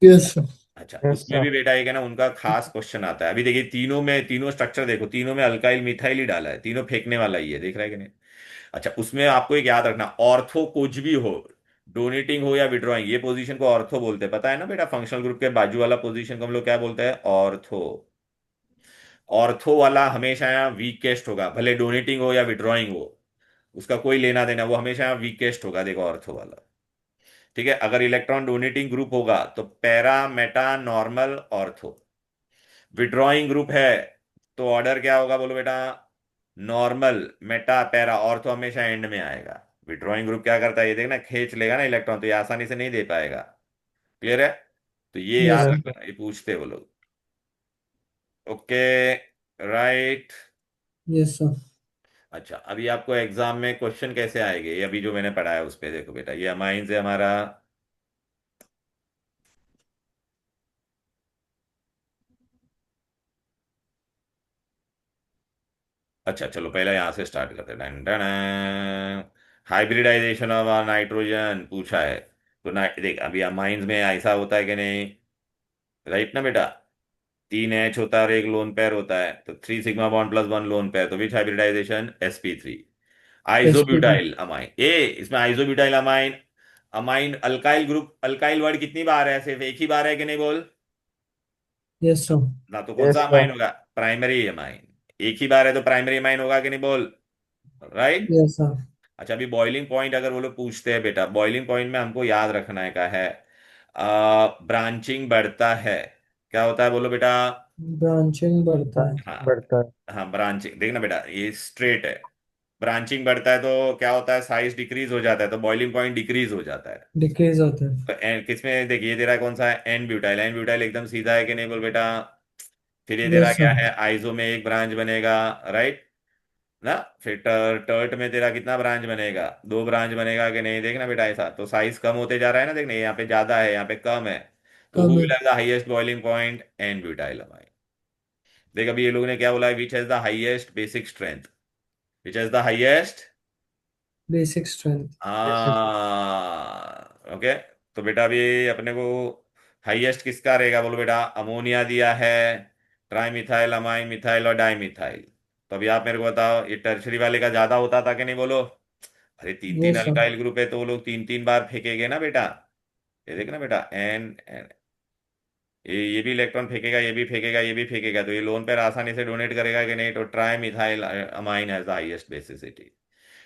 Yes sir. अच्छा यस उसमें सर। भी बेटा एक है ना, उनका खास क्वेश्चन आता है, अभी देखिए तीनों में, तीनों स्ट्रक्चर देखो, तीनों में अल्काइल मिथाइल ही डाला है, तीनों फेंकने वाला ही है, देख रहा है कि नहीं। अच्छा उसमें आपको एक याद रखना, ऑर्थो कुछ भी हो, डोनेटिंग हो या विड्रॉइंग, ये पोजीशन को ऑर्थो बोलते हैं, पता है ना बेटा, फंक्शनल ग्रुप के बाजू वाला पोजीशन को हम लोग क्या बोलते हैं, ऑर्थो। ऑर्थो वाला हमेशा यहाँ वीकेस्ट होगा, भले डोनेटिंग हो या विड्रॉइंग हो, उसका कोई लेना देना, वो हमेशा यहाँ वीकेस्ट होगा, देखो ऑर्थो वाला। ठीक है, अगर इलेक्ट्रॉन डोनेटिंग ग्रुप होगा तो para, Meta, normal, ortho. Withdrawing group है तो ऑर्डर क्या होगा बोलो बेटा, नॉर्मल, मेटा, पैरा, ऑर्थो हमेशा एंड में आएगा। विड्रॉइंग ग्रुप क्या करता है, ये देखना खींच लेगा ना इलेक्ट्रॉन, तो ये आसानी से नहीं दे पाएगा। क्लियर है? तो ये यस याद सर। Yes sir. रखना, ये पूछते हैं वो लोग। ओके। राइट। Yes sir. अच्छा अभी आपको एग्जाम में क्वेश्चन कैसे आएंगे, ये अभी जो मैंने पढ़ाया उस पे देखो बेटा, ये अमाइन से हमारा। अच्छा चलो पहले यहाँ से स्टार्ट करते हैं, done done. Hybridization of nitrogen पूछा है। तो देख अभी अमाइंस में ऐसा होता है कि नहीं, राइट ना बेटा। 3 H होता है और एक लोन पेयर होता है, तो 3 sigma bond plus 1 lone pair, तो which hybridization, sp3। sp3 isobutyl amine इसमें isobutyl amine, amine alkyl group, alkyl word कितनी बार है, सिर्फ एक ही बार है कि नहीं बोल। yes sir ना तो कौन सा yes sir अमाइन होगा, प्राइमरी अमाइन। एक ही बार है तो प्राइमरी अमाइन होगा कि नहीं बोल, राइट। yes sir अच्छा अभी बॉइलिंग पॉइंट अगर वो लोग पूछते हैं बेटा, बॉइलिंग पॉइंट में हमको याद रखना है का है, ब्रांचिंग बढ़ता है, क्या होता है बोलो बेटा। ब्रांचिंग बढ़ता है हाँ बढ़ता है हाँ, ब्रांचिंग देखना बेटा, ये स्ट्रेट है, ब्रांचिंग बढ़ता है तो क्या होता है, साइज डिक्रीज हो जाता है, तो बॉइलिंग पॉइंट डिक्रीज हो जाता है। डिक्रीज होता है तो किसमें देखिए तेरा कौन सा है, एन ब्यूटाइल, एन ब्यूटाइल एकदम सीधा है कि नहीं बोल बेटा। फिर ये तेरा yes क्या sir है, आइजो में एक ब्रांच बनेगा, राइट ना। फिर टर्ट में तेरा कितना ब्रांच बनेगा, 2 ब्रांच बनेगा कि नहीं, देखना बेटा ऐसा, तो साइज कम होते जा रहा है ना, देखना यहाँ पे ज्यादा है, यहाँ पे कम है, तो हु कम है will have the highest boiling point, n butyl amine. देख अभी ये लोगों ने क्या बोला है, which has the highest basic strength, which has the highest. Basic strength basic okay. तो बेटा अभी अपने को हाईएस्ट किसका रहेगा बोलो बेटा, अमोनिया दिया है, ट्राई मिथाइल अमाइन मिथाइल और डाई मिथाइल। तो अभी आप मेरे को बताओ, ये टर्शरी वाले का ज्यादा होता था कि नहीं बोलो। अरे तीन तीन yes sir अल्काइल ग्रुप है तो वो लोग 3 3 बार फेंकेंगे ना बेटा। ये देखना बेटा, एन ये भी इलेक्ट्रॉन फेंकेगा, ये भी फेंकेगा, ये भी फेंकेगा, तो ये लोन पेयर आसानी से डोनेट करेगा कि नहीं, तो tri methyl amine has the highest basicity.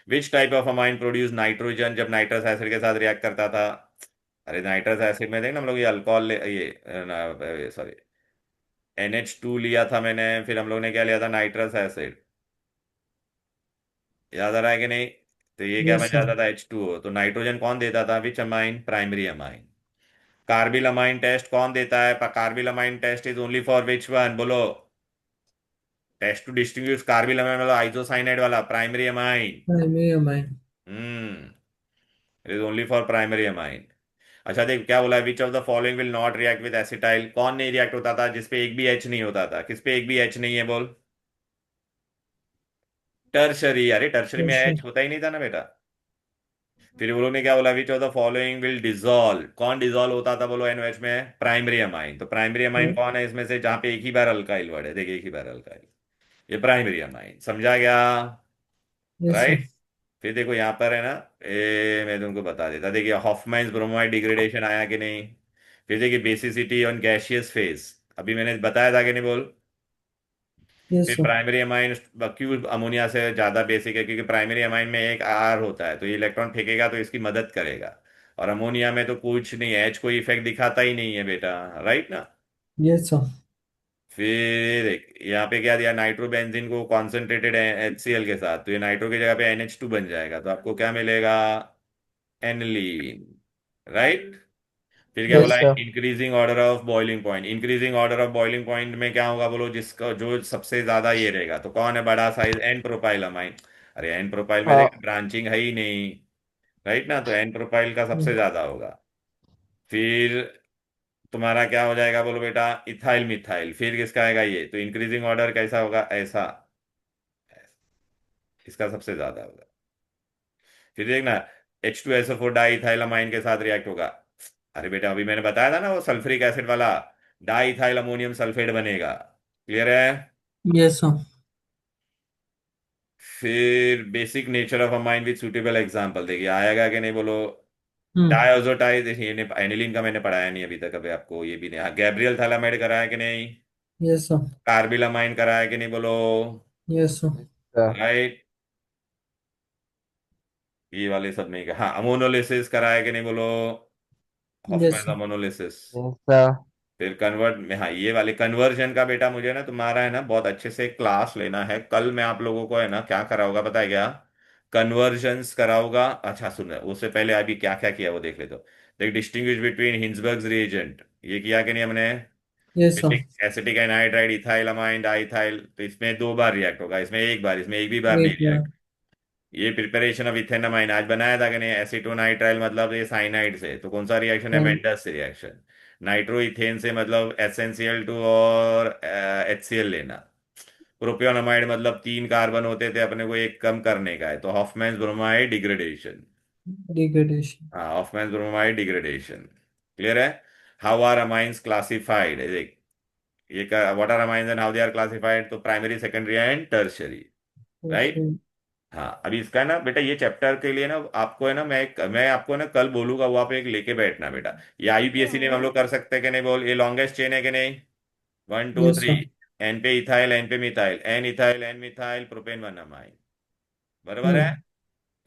Which type of amine produce nitrogen जब नाइट्रस एसिड के साथ रिएक्ट करता था। अरे नाइट्रस एसिड में देखना हम लोग ये अल्कोहल ये सॉरी NH2 लिया था मैंने, फिर हम लोग ने क्या लिया था, नाइट्रस एसिड, याद आ रहा है कि नहीं। तो ये क्या बन yes sir जाता था, H2O, तो नाइट्रोजन कौन देता था, which amine, primary amine. Carbylamine test कौन देता है, carbylamine test is only for which one बोलो, test to distinguish carbylamine वाला, आइसोसाइनाइड वाला, primary amine. Primary amine hmm, it is only for primary amine. अच्छा देख क्या बोला है, which of the following will not react with acetyl, कौन नहीं रिएक्ट होता था जिसपे एक भी एच नहीं होता था, किस पे एक भी एच नहीं है बोल, टर्शरी, अरे टर्शरी में अच्छा एच होता ही नहीं था ना बेटा। फिर वो लोग ने क्या बोला, विच of the following will dissolve, कौन डिसॉल्व होता था बोलो एनओएच में, प्राइमरी अमाइन। तो प्राइमरी अमाइन कौन है इसमें से, जहां पे एक ही बार अल्काइल वर्ड है, देखिए एक ही बार अल्काइल, ये प्राइमरी अमाइन, समझा गया, yes sir राइट। फिर देखो यहाँ पर है ना, मैं तुमको बता देता, देखिए हॉफमैन्स ब्रोमाइड डिग्रेडेशन आया कि नहीं। फिर देखिए बेसिसिटी ऑन गैसियस फेज, अभी मैंने बताया था कि नहीं बोल। yes फिर sir प्राइमरी अमाइन क्यों अमोनिया से ज्यादा बेसिक है, क्योंकि प्राइमरी अमाइन में एक आर होता है, तो ये इलेक्ट्रॉन फेंकेगा तो इसकी मदद करेगा, और अमोनिया में तो कुछ नहीं है, एच कोई इफेक्ट दिखाता ही नहीं है बेटा, राइट ना। yes sir फिर एक यहाँ पे क्या दिया, नाइट्रोबेंजीन को कॉन्सेंट्रेटेड HCl के साथ, तो ये नाइट्रो की जगह पे NH2 बन जाएगा, तो आपको क्या मिलेगा, एनिलीन, राइट। फिर क्या बोला, yes sir increasing order of boiling point, increasing order of boiling point में क्या होगा बोलो, जिसका जो सबसे ज्यादा ये रहेगा, तो कौन है बड़ा साइज, एन प्रोपाइल अमाइन। अरे एन प्रोपाइल में हाँ देख ब्रांचिंग है ही नहीं, राइट ना, तो एन प्रोपाइल का सबसे हम्म, ज्यादा होगा। फिर तुम्हारा क्या हो जाएगा बोलो बेटा, इथाइल मिथाइल, फिर किसका आएगा ये, तो इंक्रीजिंग ऑर्डर कैसा होगा, ऐसा, इसका सबसे ज्यादा होगा। फिर देखना, H2SO4 डाई इथाइल अमाइन के साथ रिएक्ट होगा। अरे बेटा अभी मैंने बताया था ना वो सल्फ्यूरिक एसिड वाला, डाई इथाइल अमोनियम सल्फेट बनेगा, क्लियर है। yes sir फिर basic nature of amine with suitable example, देखिए आएगा कि नहीं बोलो। हम्म डायजोटाइज, देखिए एनिलीन का मैंने पढ़ाया नहीं अभी तक, अभी आपको ये भी नहीं, हाँ गैब्रियल थैलामाइड कराया कि नहीं, yes sir कार्बिल अमाइन कराया कि नहीं बोलो, yes sir sir राइट। ये वाले सब नहीं, हाँ अमोनोलिसिस कराया कि नहीं बोलो, yes Hoffmann sir ammonolysis. yes sir फिर कन्वर्ट में, हाँ ये वाले कन्वर्जन का बेटा मुझे ना तुम्हारा है ना बहुत अच्छे से क्लास लेना है, कल मैं आप लोगों को है ना क्या कराऊंगा पता है क्या, कन्वर्जन्स कराऊंगा। अच्छा सुन, उससे पहले अभी क्या क्या किया वो देख ले, तो देख डिस्टिंग्विश बिटवीन हिंसबर्ग्स रिएजेंट, ये किया कि नहीं हमने। yes sir acetic anhydride, ethyl amine, diethyl, तो इसमें 2 बार रिएक्ट होगा, इसमें एक बार, इसमें एक भी बार नहीं एक बार रिएक्ट। ये प्रिपरेशन ऑफ इथेनमाइन आज बनाया था कि नहीं, एसीटोनाइट्राइल मतलब ये साइनाइड से, तो कौन सा रिएक्शन है, हाँ मेंडस रिएक्शन। नाइट्रो इथेन से मतलब SnCl2 और HCl लेना, प्रोपियोनामाइड मतलब 3 कार्बन होते थे, अपने को एक कम करने का है, तो हॉफमैन्स ब्रोमाइड डिग्रेडेशन। डिग्रेडेशन। हाँ, हॉफमैन्स ब्रोमाइड डिग्रेडेशन। क्लियर है? हाउ आर अमाइंस क्लासिफाइड, देख ये what are amines and how they are classified, तो primary secondary and tertiary. Right. Tertiary. हाँ, अभी इसका ना बेटा ये चैप्टर के लिए ना आपको है ना, मैं आपको ना कल बोलूंगा, वो आप एक लेके बैठना बेटा। ये आईयूपीएससी ने हम लोग कर सकते हैं कि नहीं बोल, ये लॉन्गेस्ट चेन है कि नहीं, 1 2 3। Yes sir. एन पे इथाइल, एन पे methyl, N ethyl N methyl propane one amine. बराबर है? हम्म।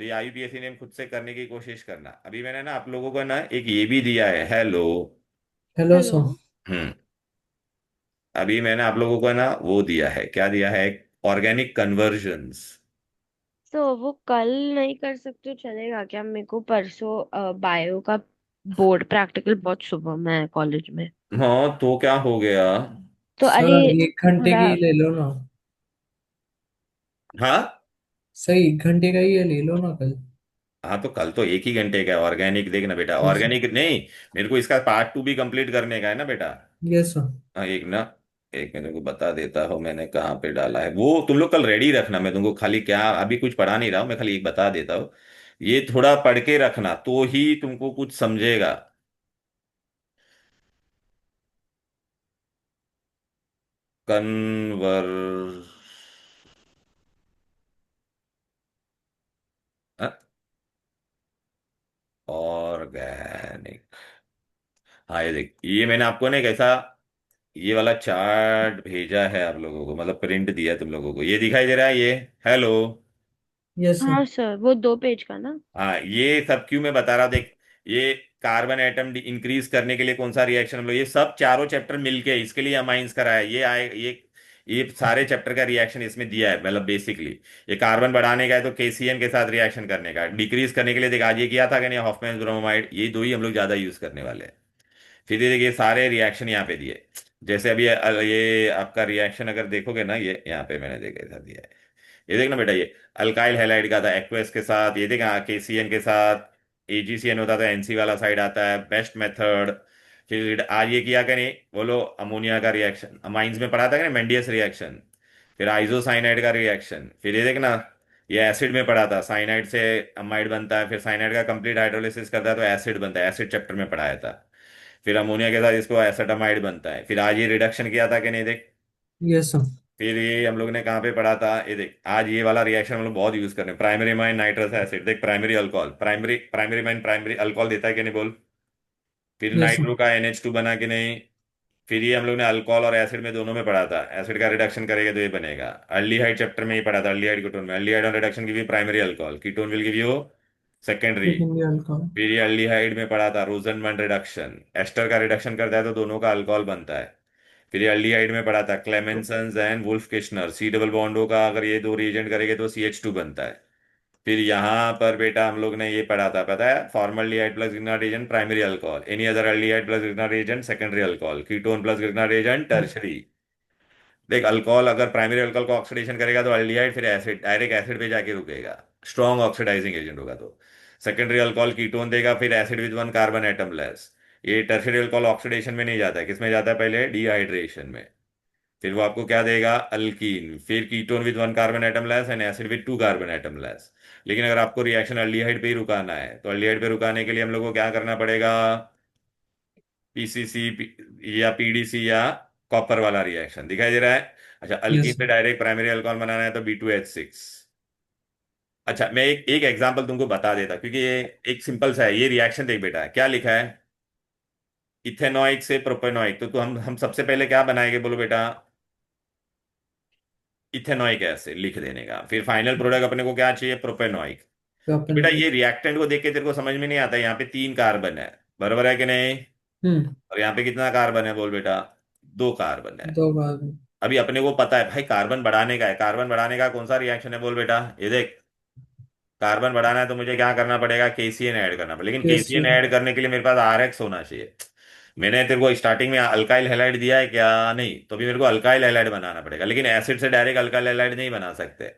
तो ये आईयूपीएससी ने खुद से करने की कोशिश करना। अभी मैंने ना आप लोगों को ना एक ये भी दिया है, हेलो। Hello hello. सर। हम्म। अभी मैंने आप लोगों को ना वो दिया है, क्या दिया है, ऑर्गेनिक कन्वर्जन्स। तो वो कल नहीं कर सकते, चलेगा क्या? मेरे को परसों बायो का बोर्ड प्रैक्टिकल बहुत सुबह में है कॉलेज में। हाँ, तो क्या हो गया? तो अरे सर 1 घंटे थोड़ा। की ले लो ना। हाँ। सही 1 घंटे का ही है, ले लो ना कल। हाँ, तो कल तो एक ही घंटे का है ऑर्गेनिक, देखना बेटा, यस सर। ऑर्गेनिक नहीं, मेरे को इसका पार्ट 2 भी कंप्लीट करने का है ना बेटा। Yes sir. हाँ, एक ना, एक मैं तुमको बता देता हूँ मैंने कहाँ पे डाला है, वो तुम लोग कल रेडी रखना, मैं तुमको खाली क्या अभी कुछ पढ़ा नहीं रहा हूँ, मैं खाली एक बता देता हूँ। ये थोड़ा पढ़ के रखना तो ही तुमको कुछ समझेगा। कन्वर ऑर्गेनिक। हाँ, ये देख, ये मैंने आपको ना एक ऐसा ये वाला चार्ट भेजा है आप लोगों को, मतलब प्रिंट दिया है तुम लोगों को, ये दिखाई दे रहा है ये, हेलो। Yes sir. हाँ सर, वो 2 पेज का ना। हाँ, ये सब क्यों मैं बता रहा हूँ, देख, ये कार्बन एटम इंक्रीज करने के लिए कौन सा रिएक्शन हम लोग, ये सब चारों चैप्टर मिलके इसके लिए अमाइंस करा है, ये आए ये सारे चैप्टर का रिएक्शन इसमें दिया है, मतलब बेसिकली ये कार्बन बढ़ाने का है तो केसीएन के साथ रिएक्शन करने का, डिक्रीज करने के लिए देख आज ये किया था कि नहीं, हॉफमैन ब्रोमाइड, ये दो ही हम लोग ज्यादा यूज करने वाले हैं। फिर ये देखिए सारे रिएक्शन यहाँ पे दिए, जैसे अभी ये आपका रिएक्शन अगर देखोगे ना, ये यहाँ पे मैंने देखा था दिया है, ये देखना बेटा, ये अल्काइल हैलाइड का था एक्वेस के साथ, ये देखा केसीएन के साथ, एजीसीएन होता था, एनसी वाला साइड आता है, बेस्ट मेथड। फिर आज ये किया कि नहीं बोलो, अमोनिया का रिएक्शन, अमाइंस में पढ़ा था कि नहीं, मेंडियस रिएक्शन। फिर आइसोसाइनाइड का रिएक्शन, फिर ये देखना, ये एसिड में पढ़ा था, साइनाइड से अमाइड बनता है, फिर साइनाइड का कंप्लीट हाइड्रोलिसिस करता है तो एसिड बनता है, एसिड चैप्टर में पढ़ाया था। फिर अमोनिया के साथ इसको एसेटामाइड बनता है, फिर आज ये रिडक्शन किया था कि नहीं देख। Yes sir. फिर ये हम लोग ने कहाँ पे पढ़ा था, ये देख आज ये वाला रिएक्शन हम लोग बहुत यूज कर रहे हैं, प्राइमरी माइन नाइट्रस एसिड, देख primary alcohol, primary primary mine primary alcohol देता है कि नहीं बोल। फिर यस सर। नाइट्रो का NH2 बना कि नहीं। फिर ये हम लोग ने अल्कोहल और एसिड में दोनों में पढ़ा था, एसिड का रिडक्शन करेगा तो ये बनेगा। अल्डिहाइड चैप्टर में ही पढ़ा था, अल्डिहाइड कीटोन में, अल्डिहाइड और reduction give you primary alcohol, ketone will give you secondary. Secondary alcohol. फिर ये अल्डिहाइड में पढ़ा था रोजनमैन रिडक्शन, एस्टर का रिडक्शन करता है तो दोनों का अल्कोहल बनता है। फिर ये अल्डिहाइड में पढ़ा था Clemmensen's and Wolff Kishner, C double बॉन्डो का अगर ये दो रिएजेंट करेंगे तो CH2 बनता है। फिर यहाँ पर बेटा हम लोग ने ये पढ़ा था, पता है, formaldehyde plus Grignard agent primary alcohol, any other aldehyde plus Grignard agent secondary alcohol, ketone plus Grignard agent tertiary. देख, अल्कोहल अगर प्राइमरी अल्कोहल को ऑक्सीडेशन करेगा तो अल्डिहाइड, फिर एसिड, डायरेक्ट एसिड पे जाके रुकेगा, स्ट्रॉन्ग ऑक्सीडाइजिंग एजेंट होगा तो। सेकेंडरी अल्कोहल कीटोन देगा, फिर acid with 1 carbon atom less. ये टर्शरी अल्कोहल ऑक्सीडेशन में नहीं जाता है, किसमें जाता है, पहले डिहाइड्रेशन में। फिर वो आपको क्या देगा, अल्कीन, फिर ketone with 1 carbon atom less and acid with 2 carbon atom less. लेकिन अगर आपको रिएक्शन अल्डिहाइड पे ही रुकाना है तो अल्डिहाइड पे रुकाने के लिए हम लोग को क्या करना पड़ेगा, PCC या PDC या कॉपर वाला रिएक्शन दिखाई दे रहा है। अच्छा, यस अल्कीन से सर। डायरेक्ट प्राइमरी अल्कोहल बनाना है तो B2H6। अच्छा, मैं एक एक एग्जांपल तुमको बता देता क्योंकि ये एक सिंपल सा है, ये रिएक्शन देख बेटा क्या लिखा है, इथेनॉइक से प्रोपेनॉइक, तो हम सबसे पहले क्या बनाएंगे बोलो बेटा, इथेनॉइक एसिड लिख देने का, फिर फाइनल प्रोडक्ट अपने को क्या चाहिए, प्रोपेनॉइक। तो बेटा प्रोपेनॉइड। ये रिएक्टेंट को देख के तेरे को समझ में नहीं आता, यहाँ पे 3 कार्बन है, बराबर है कि नहीं, हम्म। और यहाँ पे कितना कार्बन है बोल बेटा, 2 कार्बन है। 2 बार। अभी अपने को पता है भाई कार्बन बढ़ाने का है, कार्बन बढ़ाने का कौन सा रिएक्शन है बोल बेटा, ये देख, कार्बन बढ़ाना है तो मुझे क्या करना पड़ेगा, केसीएन ऐड करना पड़ेगा, लेकिन केसीएन कैसियन। ऐड करने के लिए मेरे पास RX होना चाहिए। मैंने तेरे को स्टार्टिंग में अल्काइल हैलाइड दिया है क्या, नहीं, तो भी मेरे को अल्काइल हैलाइड बनाना पड़ेगा, लेकिन एसिड से डायरेक्ट अल्काइल हैलाइड नहीं बना सकते।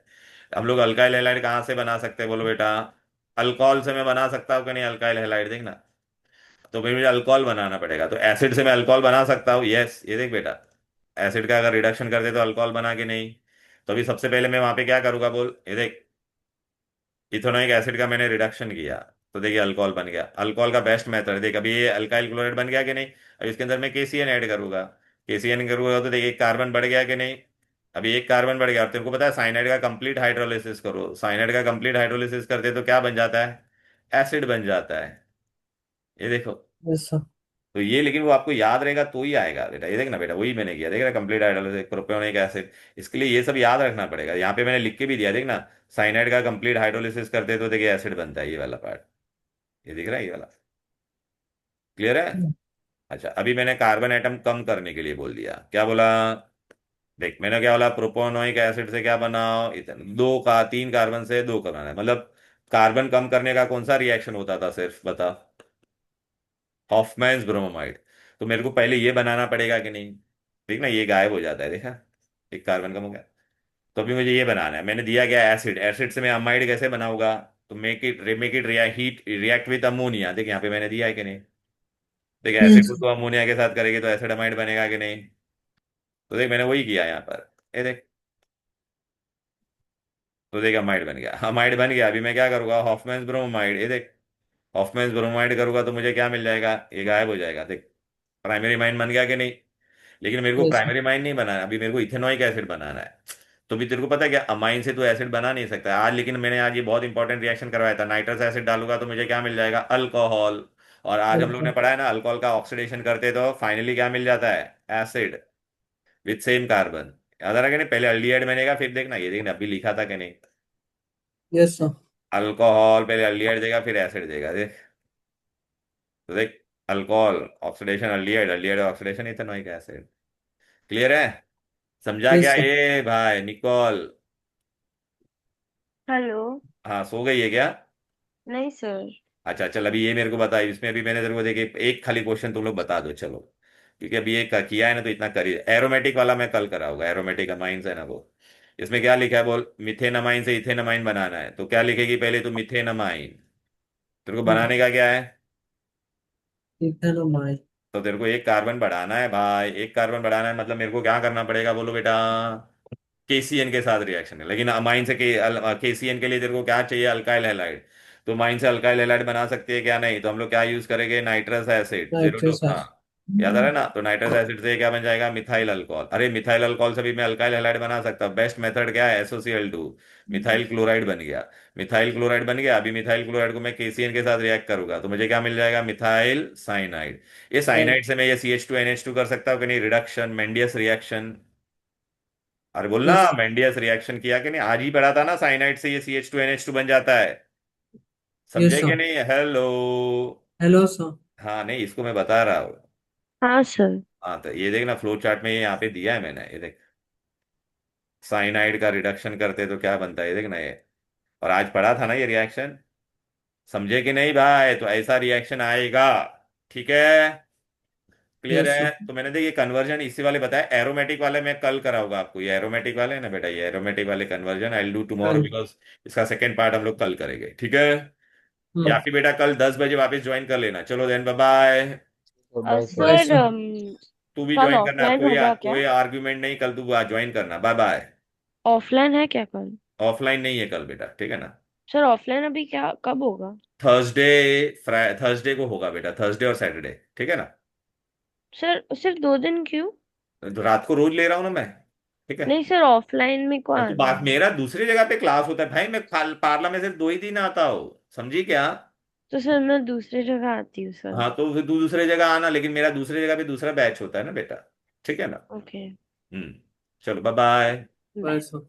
हम लोग अल्काइल हैलाइड कहाँ से बना सकते हैं बोलो बेटा, अल्कोहल से मैं बना सकता हूँ कि नहीं अल्काइल हैलाइड, देखना। तो फिर मुझे अल्कोहल बनाना पड़ेगा, तो एसिड से मैं अल्कोहल बना सकता हूँ, यस, ये देख बेटा, एसिड का अगर रिडक्शन कर दे तो अल्कोहल बना के नहीं। तो अभी सबसे पहले मैं वहां पे क्या करूंगा बोल, ये देख, इथेनॉइक एसिड का मैंने रिडक्शन किया, तो देखिए अल्कोहल बन गया। अल्कोहल का बेस्ट मेथड देख, अभी ये अल्काइल क्लोराइड बन गया कि नहीं। अब इसके अंदर मैं केसीएन ऐड करूंगा, केसीएन करूंगा तो देखिए एक कार्बन बढ़ गया कि नहीं। अभी एक कार्बन बढ़ गया, और तेरे को पता है साइनाइड का कंप्लीट हाइड्रोलिसिस करो, साइनाइड का कंप्लीट हाइड्रोलिसिस करते तो क्या बन जाता है, एसिड बन जाता है। ये देखो, यस सर। तो ये लेकिन वो आपको याद रहेगा तो ही आएगा बेटा, ये देखना बेटा, वही मैंने किया, देख रहा कंप्लीट हाइड्रोलिसिस प्रोपियोनिक एसिड। इसके लिए ये सब याद रखना पड़ेगा, यहाँ पे मैंने लिख के भी दिया, देखना, साइनाइड का कंप्लीट हाइड्रोलिसिस करते तो देखिए एसिड बनता है, ये वाला पार्ट, ये दिख रहा है ये वाला, क्लियर है। अच्छा, अभी मैंने कार्बन एटम कम करने के लिए बोल दिया, क्या बोला, देख मैंने क्या बोला, प्रोपोनोइक एसिड से क्या बनाओ, इथेन, दो का तीन कार्बन से दो बनाना है, मतलब कार्बन कम करने का कौन सा रिएक्शन होता था सिर्फ बता, हॉफमैन्स ब्रोमाइड। तो मेरे को पहले ये बनाना पड़ेगा कि नहीं, ठीक ना, ये गायब हो जाता है, देखा, एक कार्बन कम हो गया। तो अभी मुझे ये बनाना है, मैंने दिया गया एसिड, एसिड से मैं अमाइड कैसे बनाऊंगा, तो make it heat react with ammonia, देख यहाँ पे मैंने दिया है कि नहीं, देख एसिड को सर। तो अमोनिया के साथ करेंगे तो एसिड अमाइड बनेगा कि नहीं। तो देख मैंने वही किया यहाँ पर, ये देख, तो देख अमाइड बन गया, अमाइड बन गया। अभी मैं क्या करूंगा, हॉफमैन्स ब्रोमाइड, ये देख, हॉफमैन्स ब्रोमाइड करूंगा तो मुझे क्या मिल जाएगा, ये गायब हो जाएगा, देख प्राइमरी माइन बन गया कि नहीं। लेकिन मेरे को यस सर। प्राइमरी माइन नहीं बनाना, अभी मेरे को इथेनॉइक एसिड बनाना है। तो भी तेरे को पता है क्या, अमाइन से तो एसिड बना नहीं सकता आज, लेकिन मैंने आज ये बहुत इंपॉर्टेंट रिएक्शन करवाया था, नाइट्रस एसिड डालूंगा तो मुझे क्या मिल जाएगा, अल्कोहल। और आज हम लोग ने पढ़ा है ना, अल्कोहल का ऑक्सीडेशन करते तो फाइनली क्या मिल जाता है, एसिड विथ सेम कार्बन। याद आ रहा है कि नहीं, पहले अल्डिहाइड बनेगा फिर देखना, ये देखना अभी लिखा था कि नहीं, यस सर। अल्कोहल पहले अल्डिहाइड देगा फिर एसिड देगा, देख, तो देख, alcohol oxidation aldehyde, aldehyde oxidation ethanoic acid, clear है। समझा यस क्या सर। ये भाई निकोल। हेलो। हाँ, सो गई है क्या। नहीं सर। अच्छा चल, अभी ये मेरे को बता, इसमें अभी मैंने तेरे को देखे एक खाली क्वेश्चन तुम लोग बता दो चलो, क्योंकि अभी ये किया है ना तो इतना करी, एरोमेटिक वाला मैं कल कराऊंगा, एरोमेटिक अमाइंस है ना वो। इसमें क्या लिखा है बोल, मिथेन अमाइन से इथेन अमाइन बनाना है, तो क्या लिखेगी पहले तो मिथेन अमाइन, तेरे को बनाने का क्या है, इथेनोमाइड। तो तेरे को एक कार्बन बढ़ाना है भाई, एक कार्बन बढ़ाना है, मतलब मेरे को क्या करना पड़ेगा बोलो बेटा, केसीएन के साथ रिएक्शन है, लेकिन अमाइन से केसीएन के लिए तेरे को क्या चाहिए, अल्काइल हैलाइड। तो माइन से अल्काइल हैलाइड बना सकते हैं क्या, नहीं, तो हम लोग क्या यूज करेंगे, nitrous acid, zero two, nitrous हाँ, याद आ रहा है एसिड। ना, तो नाइट्रस एसिड से क्या बन जाएगा, मिथाइल अल्कोहल। अरे मिथाइल अल्कोहल से भी मैं अल्काइल हैलाइड बना सकता हूँ, बेस्ट मेथड क्या है, एसोसिएल 2, मिथाइल क्लोराइड बन गया। मिथाइल क्लोराइड बन गया, अभी मिथाइल क्लोराइड को मैं केसीएन के साथ रिएक्ट करूंगा तो मुझे क्या मिल जाएगा, मिथाइल साइनाइड। ये साइनाइड से मैं ये CH2NH2 कर सकता हूँ कि नहीं, रिडक्शन, मेंडियस रिएक्शन। अरे बोलना, यस। मेंडियस रिएक्शन किया कि नहीं, आज ही पढ़ा था ना, साइनाइड से ये CH2NH2 बन जाता है, यस समझे कि सर। नहीं, हेलो। Hello sir. हाँ नहीं, इसको मैं बता रहा हूँ। हाँ सर। हाँ तो ये देखना, फ्लो चार्ट में ये यहाँ पे दिया है मैंने, ये देख, साइनाइड का रिडक्शन करते तो क्या बनता है, ये देखना ये, और आज पढ़ा था ना ये रिएक्शन, समझे कि नहीं भाई, तो ऐसा रिएक्शन आएगा, ठीक है, क्लियर यस है। सर। तो मैंने देखिए कन्वर्जन इसी वाले बताया, एरोमेटिक वाले मैं कल कराऊंगा आपको, ये एरोमेटिक वाले है ना बेटा, ये एरोमेटिक वाले conversion I will do tomorrow, कल। बिकॉज इसका सेकेंड पार्ट हम लोग कल करेंगे, ठीक है। या हाँ। फिर बेटा कल 10 बजे वापस ज्वाइन कर लेना, चलो then bye bye. Bye sir. Bye sir sir. तू भी कल ज्वाइन करना, ऑफलाइन कोई होगा क्या? कोई आर्ग्यूमेंट नहीं, कल तू ज्वाइन करना, बाय बाय। ऑफलाइन है क्या कल? ऑफलाइन नहीं है कल बेटा, ठीक है ना। सर ऑफलाइन अभी क्या कब होगा? थर्सडे, थर्सडे को होगा बेटा, थर्सडे और सैटरडे, ठीक है ना। सर सिर्फ 2 दिन क्यों? तो रात को रोज ले रहा हूँ ना मैं, ठीक है। नहीं सर, ऑफलाइन में को तो आना बात, है। मेरा दूसरी जगह पे क्लास होता है भाई, मैं पार्ला में सिर्फ 2 ही दिन आता हूँ, समझी क्या। तो सर मैं दूसरी जगह आती हूँ सर। हाँ तो फिर तू दूसरे जगह आना, लेकिन मेरा दूसरी जगह पे दूसरा बैच होता है ना बेटा, ठीक है ना। ओके। हम्म, चलो bye bye. Bye bye. Sir.